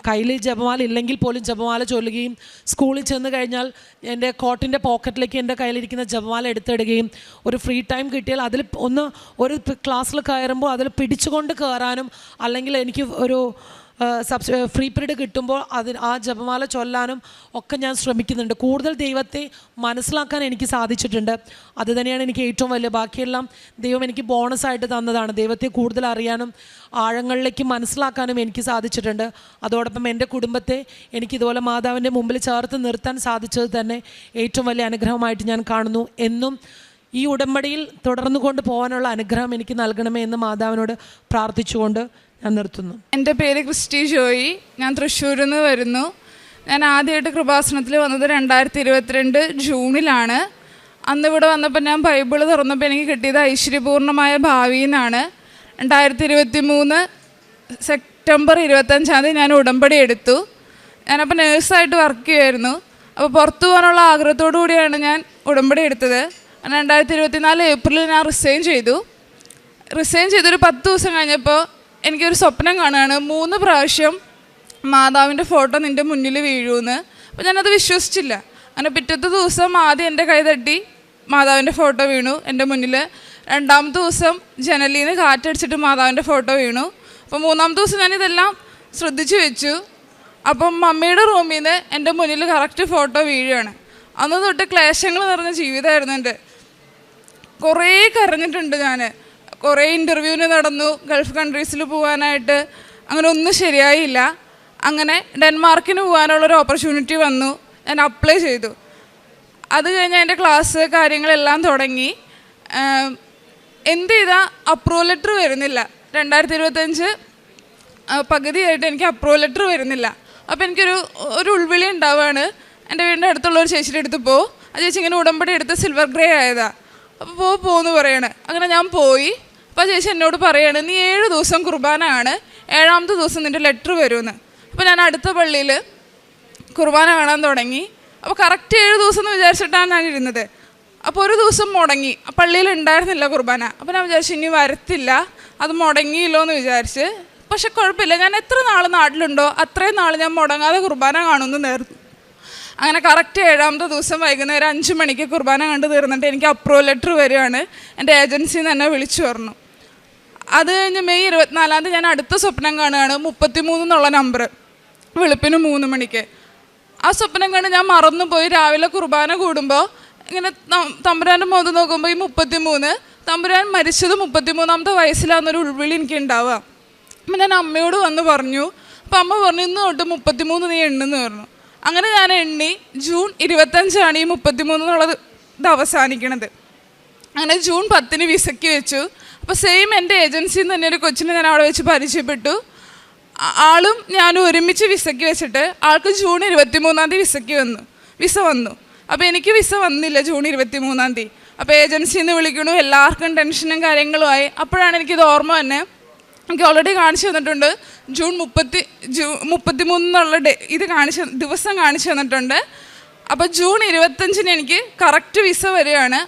കയ്യിൽ ജപമാല ഇല്ലെങ്കിൽ പോലും ജപമാല ചൊല്ലുകയും സ്കൂളിൽ ചെന്ന് കഴിഞ്ഞാൽ എൻ്റെ കോട്ടിൻ്റെ പോക്കറ്റിലേക്ക് എൻ്റെ കയ്യിലിരിക്കുന്ന ജപമാല എടുത്തിടുകയും ഒരു ഫ്രീ ടൈം കിട്ടിയാൽ അതിൽ ഒരു ക്ലാസ്സിൽ കയറുമ്പോൾ അതിൽ പിടിച്ചുകൊണ്ട് കയറാനും, അല്ലെങ്കിൽ എനിക്ക് ഒരു ഫ്രീ പീരീഡ് കിട്ടുമ്പോൾ ആ ജപമാല ചൊല്ലാനും ഒക്കെ ഞാൻ ശ്രമിക്കുന്നുണ്ട്. കൂടുതൽ ദൈവത്തെ മനസ്സിലാക്കാൻ എനിക്ക് സാധിച്ചിട്ടുണ്ട്. അത് തന്നെയാണ് എനിക്ക് ഏറ്റവും വലിയ. ബാക്കിയെല്ലാം ദൈവം എനിക്ക് ബോണസായിട്ട് തന്നതാണ്. ദൈവത്തെ കൂടുതൽ അറിയാനും ആഴങ്ങളിലേക്ക് മനസ്സിലാക്കാനും എനിക്ക് സാധിച്ചിട്ടുണ്ട്. അതോടൊപ്പം എൻ്റെ കുടുംബത്തെ എനിക്കിതുപോലെ മാതാവിൻ്റെ മുമ്പിൽ ചേർത്ത് നിർത്താൻ സാധിച്ചത് തന്നെ ഏറ്റവും വലിയ അനുഗ്രഹമായിട്ട് ഞാൻ കാണുന്നു. എന്നും ഈ ഉടമ്പടിയിൽ തുടർന്നു കൊണ്ട് പോകാനുള്ള അനുഗ്രഹം എനിക്ക് നൽകണമേ എന്ന് മാതാവിനോട് പ്രാർത്ഥിച്ചുകൊണ്ട് ഞാൻ നിർത്തുന്നു. എൻ്റെ പേര് ക്രിസ്റ്റി ജോയി, ഞാൻ തൃശ്ശൂരിൽ നിന്ന് വരുന്നു. ഞാൻ ആദ്യമായിട്ട് കൃപാസനത്തിൽ വന്നത് 2022 ജൂണിലാണ്. അന്ന് ഇവിടെ വന്നപ്പോൾ ഞാൻ ബൈബിൾ തുറന്നപ്പോൾ എനിക്ക് കിട്ടിയത് ഐശ്വര്യപൂർണ്ണമായ ഭാവി എന്നാണ്. 2023 സെപ്റ്റംബർ 25 ഞാൻ ഉടമ്പടി എടുത്തു. ഞാനപ്പോൾ നേഴ്സായിട്ട് വർക്ക് ചെയ്യുമായിരുന്നു. അപ്പോൾ പുറത്തു പോകാനുള്ള ആഗ്രഹത്തോടു കൂടിയാണ് ഞാൻ ഉടമ്പടി എടുത്തത്. 2024 ഏപ്രിലിൽ ഞാൻ റിസൈൻ ചെയ്തൊരു 10 ദിവസം കഴിഞ്ഞപ്പോൾ എനിക്കൊരു സ്വപ്നം കാണുകയാണ്, 3 പ്രാവശ്യം മാതാവിൻ്റെ ഫോട്ടോ നിൻ്റെ മുന്നിൽ വീഴുമെന്ന്. അപ്പോൾ ഞാനത് വിശ്വസിച്ചില്ല. അങ്ങനെ പിറ്റത്തെ ദിവസം ആദ്യം എൻ്റെ കൈ തട്ടി മാതാവിൻ്റെ ഫോട്ടോ വീണു എൻ്റെ മുന്നിൽ. 2ാമത്തെ ദിവസം ജനലിൽ നിന്ന് കാറ്റടിച്ചിട്ട് മാതാവിൻ്റെ ഫോട്ടോ വീണു. അപ്പോൾ 3ാമത്തെ ദിവസം ഞാനിതെല്ലാം ശ്രദ്ധിച്ചു വെച്ചു. അപ്പം മമ്മിയുടെ റൂമിൽ നിന്ന് എൻ്റെ മുന്നിൽ കറക്റ്റ് ഫോട്ടോ വീഴുകയാണ്. അന്ന് തൊട്ട് ക്ലേശങ്ങൾ നിറഞ്ഞ ജീവിതമായിരുന്നു എൻ്റെ. കുറേ കരഞ്ഞിട്ടുണ്ട് ഞാൻ. കുറേ ഇൻ്റർവ്യൂവിന് നടന്നു, ഗൾഫ് കൺട്രീസിൽ പോകാനായിട്ട്. അങ്ങനെ ഒന്നും ശരിയായില്ല. അങ്ങനെ ഡെൻമാർക്കിന് പോകാനുള്ളൊരു ഓപ്പർച്യൂണിറ്റി വന്നു. ഞാൻ അപ്ലൈ ചെയ്തു. അത് കഴിഞ്ഞ് എൻ്റെ ക്ലാസ് കാര്യങ്ങളെല്ലാം തുടങ്ങി. എന്ത് ചെയ്താൽ അപ്രൂവൽ ലെറ്റർ വരുന്നില്ല. 2025 പകുതിയായിട്ട് എനിക്ക് അപ്രൂവൽ ലെറ്റർ വരുന്നില്ല. അപ്പോൾ എനിക്കൊരു ഉൾവിളി ഉണ്ടാവുകയാണ്. എൻ്റെ വീടിൻ്റെ അടുത്തുള്ളൊരു ചേച്ചിയുടെ അടുത്ത് പോകും. ആ ചേച്ചി ഇങ്ങനെ ഉടമ്പടി എടുത്ത് സിൽവർ ഗ്രേ ആയതാണ്. അപ്പോൾ പോകുമെന്ന് പറയണേ. അങ്ങനെ ഞാൻ പോയി. അപ്പോൾ ചേച്ചി എന്നോട് പറയാണ്, നീ 7 ദിവസം കുർബാനയാണ്, 7ാമത്തെ ദിവസം നിൻ്റെ ലെറ്റർ വരുമെന്ന്. അപ്പോൾ ഞാൻ അടുത്ത പള്ളിയിൽ കുർബാന കാണാൻ തുടങ്ങി. അപ്പോൾ കറക്റ്റ് 7 ദിവസം എന്ന് വിചാരിച്ചിട്ടാണ് ഞാൻ ഇരുന്നത്. അപ്പോൾ ഒരു ദിവസം മുടങ്ങി, പള്ളിയിൽ ഉണ്ടായിരുന്നില്ല കുർബാന. അപ്പോൾ ഞാൻ വിചാരിച്ചു ഇനി വരത്തില്ല, അത് മുടങ്ങിയില്ലോ എന്ന് വിചാരിച്ച്. പക്ഷെ കുഴപ്പമില്ല, ഞാൻ എത്ര നാൾ നാട്ടിലുണ്ടോ അത്രയും നാൾ ഞാൻ മുടങ്ങാതെ കുർബാന കാണുമെന്ന് നേർന്നു. അങ്ങനെ കറക്റ്റ് 7ാമത്തെ ദിവസം വൈകുന്നേരം 5 മണിക്ക് കുർബാന കണ്ട് തീർന്നിട്ട് എനിക്ക് അപ്രൂവൽ ലെറ്റർ വരികയാണ്. എൻ്റെ ഏജൻസിയിൽ നിന്ന് എന്നെ വിളിച്ചു പറഞ്ഞു. അത് കഴിഞ്ഞ് മെയ് 24 ഞാൻ അടുത്ത സ്വപ്നം കാണുകയാണ്, 33 എന്നുള്ള നമ്പർ, വെളുപ്പിന് 3 മണിക്ക്. ആ സ്വപ്നം കണ്ട് ഞാൻ മറന്നുപോയി. രാവിലെ കുർബാന കൂടുമ്പോൾ ഇങ്ങനെ തമ്പുരാൻ്റെ മുഖത്ത് നോക്കുമ്പോൾ ഈ 33, തമ്പുരാൻ മരിച്ചത് 33ാമത്തെ വയസ്സിലാണെന്നൊരു ഉൾവിളി എനിക്ക് ഉണ്ടാവുക. അപ്പം ഞാൻ അമ്മയോട് വന്ന് പറഞ്ഞു. അപ്പം അമ്മ പറഞ്ഞു, ഇന്ന് തൊട്ട് 33 നീ എണ്ണെന്ന് പറഞ്ഞു. അങ്ങനെ ഞാൻ എണ്ണി. ജൂൺ 25 ഈ 33 എന്നുള്ളത് ഇത് അവസാനിക്കണത്. അങ്ങനെ ജൂൺ 10 വിസയ്ക്ക് വെച്ചു. അപ്പോൾ സെയിം എൻ്റെ ഏജൻസിയിൽ നിന്ന് തന്നെ ഒരു കൊച്ചിനെ ഞാൻ അവിടെ വെച്ച് പരിചയപ്പെട്ടു. ആളും ഞാനും ഒരുമിച്ച് വിസയ്ക്ക് വെച്ചിട്ട് ആൾക്ക് ജൂൺ 23 വിസ വന്നു. അപ്പോൾ എനിക്ക് വിസ വന്നില്ല ജൂൺ 23. അപ്പോൾ ഏജൻസിയിൽ നിന്ന് വിളിക്കണു, എല്ലാവർക്കും ടെൻഷനും കാര്യങ്ങളുമായി. അപ്പോഴാണ് എനിക്കിത് ഓർമ്മ തന്നെ. എനിക്ക് ഓൾറെഡി കാണിച്ചു തന്നിട്ടുണ്ട്, ജൂൺ 33 എന്നുള്ള ദിവസം കാണിച്ചു തന്നിട്ടുണ്ട്. അപ്പോൾ ജൂൺ 25 എനിക്ക് കറക്റ്റ് വിസ വരികയാണ്.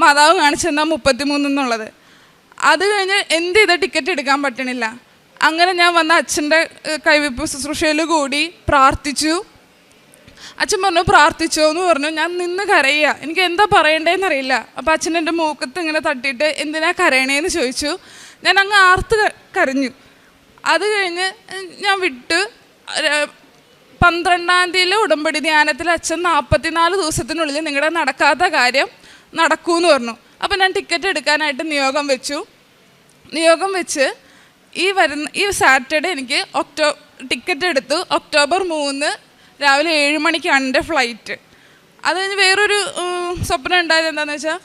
മാതാവ് കാണിച്ചു തന്നാൽ 33 എന്നുള്ളത്. അത് കഴിഞ്ഞ് എന്ത് ചെയ്ത ടിക്കറ്റ് എടുക്കാൻ പറ്റണില്ല. അങ്ങനെ ഞാൻ വന്ന അച്ഛൻ്റെ കൈവയ്പ്പ് ശുശ്രൂഷയിൽ കൂടി പ്രാർത്ഥിച്ചു. അച്ഛൻ പറഞ്ഞു പ്രാർത്ഥിച്ചോ എന്ന് പറഞ്ഞു. ഞാൻ നിന്ന് കരയുക, എനിക്ക് എന്താ പറയണ്ടേന്നറിയില്ല. അപ്പോൾ അച്ഛൻ എൻ്റെ മൂക്കത്ത് ഇങ്ങനെ തട്ടിയിട്ട് എന്തിനാ കരയണേന്ന് ചോദിച്ചു. ഞാൻ അങ്ങ് ആർത്ത് കരഞ്ഞു. അത് കഴിഞ്ഞ് ഞാൻ വിട്ട് 12 ഉടമ്പടി ധ്യാനത്തിൽ അച്ഛൻ 44 ദിവസത്തിനുള്ളിൽ നിങ്ങളുടെ നടക്കാത്ത കാര്യം നടക്കൂന്ന് പറഞ്ഞു. അപ്പോൾ ഞാൻ ടിക്കറ്റ് എടുക്കാനായിട്ട് നിയോഗം വെച്ച് ഈ സാറ്റർഡേ എനിക്ക് ടിക്കറ്റ് എടുത്തു. ഒക്ടോബർ 3 രാവിലെ 7 മണിക്കാണ് എൻ്റെ ഫ്ലൈറ്റ്. അത് കഴിഞ്ഞ് വേറൊരു സ്വപ്നം ഉണ്ടായത് എന്താണെന്ന് വെച്ചാൽ,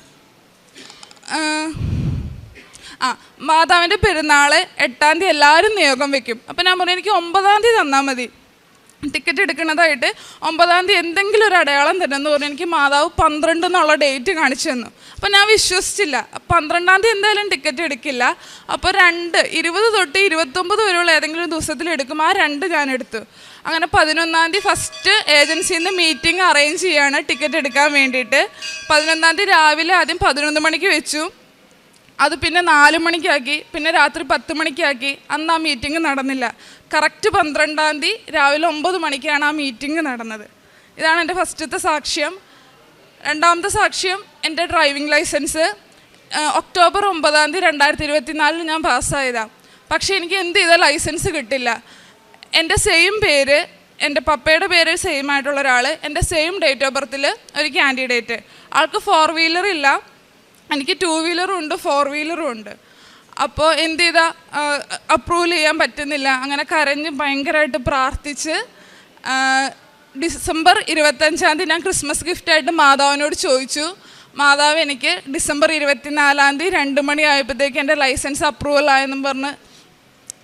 മാതാവിൻ്റെ പെരുന്നാൾ 8-ാം തീയതി എല്ലാവരും നിയോഗം വെക്കും. അപ്പം ഞാൻ പറഞ്ഞു എനിക്ക് 9-ാം തീയതി തന്നാൽ മതി, ടിക്കറ്റ് എടുക്കുന്നതായിട്ട് 9-ാം തീയതി എന്തെങ്കിലും ഒരു അടയാളം തരുമെന്ന് പറഞ്ഞു. എനിക്ക് മാതാവ് 12 എന്നുള്ള ഡേറ്റ് കാണിച്ചു തന്നു. അപ്പം ഞാൻ വിശ്വസിച്ചില്ല. 12-ാം തീയതി എന്തായാലും ടിക്കറ്റ് എടുക്കില്ല. അപ്പോൾ 20 തൊട്ട് 29 വരെയുള്ള ഏതെങ്കിലും ദിവസത്തിൽ എടുക്കും. ആ 2 ഞാൻ എടുത്തു. അങ്ങനെ 11-ാം തീയതി ഫസ്റ്റ് ഏജൻസിയിൽ നിന്ന് മീറ്റിംഗ് അറേഞ്ച് ചെയ്യാണ് ടിക്കറ്റ് എടുക്കാൻ വേണ്ടിയിട്ട്. 11-ാം തീയതി രാവിലെ ആദ്യം 11 മണിക്ക് വെച്ചു, അത് പിന്നെ 4 മണിക്കാക്കി, പിന്നെ രാത്രി 10 മണിക്കാക്കി. അന്ന് ആ മീറ്റിംഗ് നടന്നില്ല. കറക്റ്റ് 12-ാം തീയതി രാവിലെ 9 മണിക്കാണ് ആ മീറ്റിംഗ് നടന്നത്. ഇതാണ് എൻ്റെ ഫസ്റ്റത്തെ സാക്ഷ്യം. 2ാമത്തെ സാക്ഷ്യം, എൻ്റെ ഡ്രൈവിംഗ് ലൈസൻസ് ഒക്ടോബർ 9-ാം തീയതി 2024 ഞാൻ പാസ്സായതാണ്. പക്ഷേ എനിക്ക് എന്ത് ചെയ്താൽ ലൈസൻസ് കിട്ടില്ല. എൻ്റെ സെയിം പേര്, എൻ്റെ പപ്പയുടെ പേര് സെയിം ആയിട്ടുള്ള ഒരാൾ, എൻ്റെ സെയിം ഡേറ്റ് ഓഫ് ബർത്തിൽ ഒരു കാൻഡിഡേറ്റ്. ആൾക്ക് 4 വീലർ ഇല്ല, എനിക്ക് 2 വീലറും ഉണ്ട്, 4 വീലറും ഉണ്ട്. അപ്പോൾ എന്ത് ചെയ്താൽ അപ്രൂവൽ ചെയ്യാൻ പറ്റുന്നില്ല. അങ്ങനെ കരഞ്ഞ് ഭയങ്കരമായിട്ട് പ്രാർത്ഥിച്ച് ഡിസംബർ 25-ാം തീയതി ഞാൻ ക്രിസ്മസ് ഗിഫ്റ്റായിട്ട് മാതാവിനോട് ചോദിച്ചു. മാതാവ് എനിക്ക് ഡിസംബർ 24-ാം തീയതി 2 മണി ആയപ്പോഴത്തേക്ക് എൻ്റെ ലൈസൻസ് അപ്രൂവൽ ആയെന്നും പറഞ്ഞ്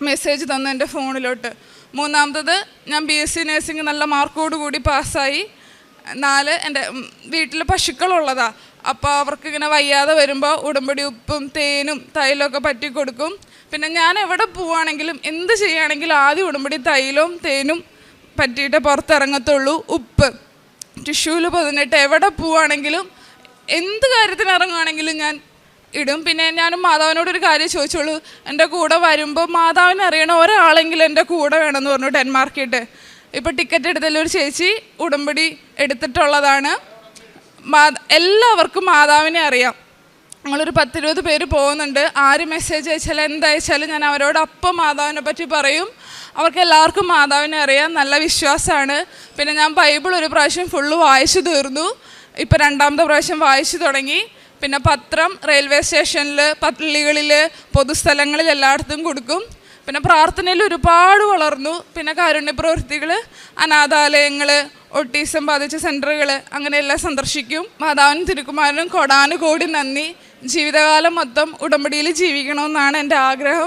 മെസ്സേജ് തന്നു എൻ്റെ ഫോണിലോട്ട്. 3ാമത്തത്, ഞാൻ BSc നേഴ്സിംഗ് നല്ല മാർക്കോട് കൂടി പാസ്സായി. 4, എൻ്റെ വീട്ടിൽ പശുക്കളുള്ളതാണ്. അപ്പോൾ അവർക്ക് ഇങ്ങനെ വയ്യാതെ വരുമ്പോൾ ഉടമ്പടി ഉപ്പും തേനും തൈലമൊക്കെ പറ്റി കൊടുക്കും. പിന്നെ ഞാൻ എവിടെ പോവുകയാണെങ്കിലും എന്ത് ചെയ്യുകയാണെങ്കിലും ആദ്യം ഉടമ്പടി തൈലവും തേനും പറ്റിയിട്ട് പുറത്തിറങ്ങത്തുള്ളൂ. ഉപ്പ് ടിഷ്യൂവിൽ പൊതിഞ്ഞിട്ട് എവിടെ പോവുകയാണെങ്കിലും എന്ത് കാര്യത്തിന് ഇറങ്ങുകയാണെങ്കിലും ഞാൻ ഇടും. പിന്നെ ഞാനും മാതാവിനോടൊരു കാര്യം ചോദിച്ചോളൂ, എൻ്റെ കൂടെ വരുമ്പോൾ മാതാവിനെ അറിയണ ഒരാളെങ്കിലും എൻ്റെ കൂടെ വേണമെന്ന് പറഞ്ഞു. ഡെൻമാർക്കിട്ട് ഇപ്പോൾ ടിക്കറ്റ് എടുത്തതിൽ ഒരു ചേച്ചി ഉടമ്പടി എടുത്തിട്ടുള്ളതാണ്. എല്ലാവർക്കും മാതാവിനെ അറിയാം. ഞങ്ങളൊരു 10-20 പേര് പോകുന്നുണ്ട്. ആര് മെസ്സേജ് അയച്ചാലും എന്തയച്ചാലും ഞാൻ അവരോട് അപ്പം മാതാവിനെ പറ്റി പറയും. അവർക്ക് എല്ലാവർക്കും മാതാവിനെ അറിയാം, നല്ല വിശ്വാസമാണ്. പിന്നെ ഞാൻ ബൈബിൾ ഒരു പ്രാവശ്യം ഫുള്ള് വായിച്ചു തീർന്നു. ഇപ്പോൾ 2ാമത്തെ പ്രാവശ്യം വായിച്ചു തുടങ്ങി. പിന്നെ പത്രം റെയിൽവേ സ്റ്റേഷനിൽ, പള്ളികളിൽ, പൊതുസ്ഥലങ്ങളിൽ എല്ലായിടത്തും കൊടുക്കും. പിന്നെ പ്രാർത്ഥനയിൽ ഒരുപാട് വളർന്നു. പിന്നെ കാരുണ്യ പ്രവൃത്തികൾ, അനാഥാലയങ്ങൾ, ഓട്ടീസം ബാധിച്ച സെൻ്ററുകൾ അങ്ങനെയെല്ലാം സന്ദർശിക്കും. മാതാവിനും തിരുക്കുമാരനും കോടാനുകോടി നന്ദി. ജീവിതകാലം മൊത്തം ഉടമ്പടിയിൽ ജീവിക്കണമെന്നാണ് എൻ്റെ ആഗ്രഹം.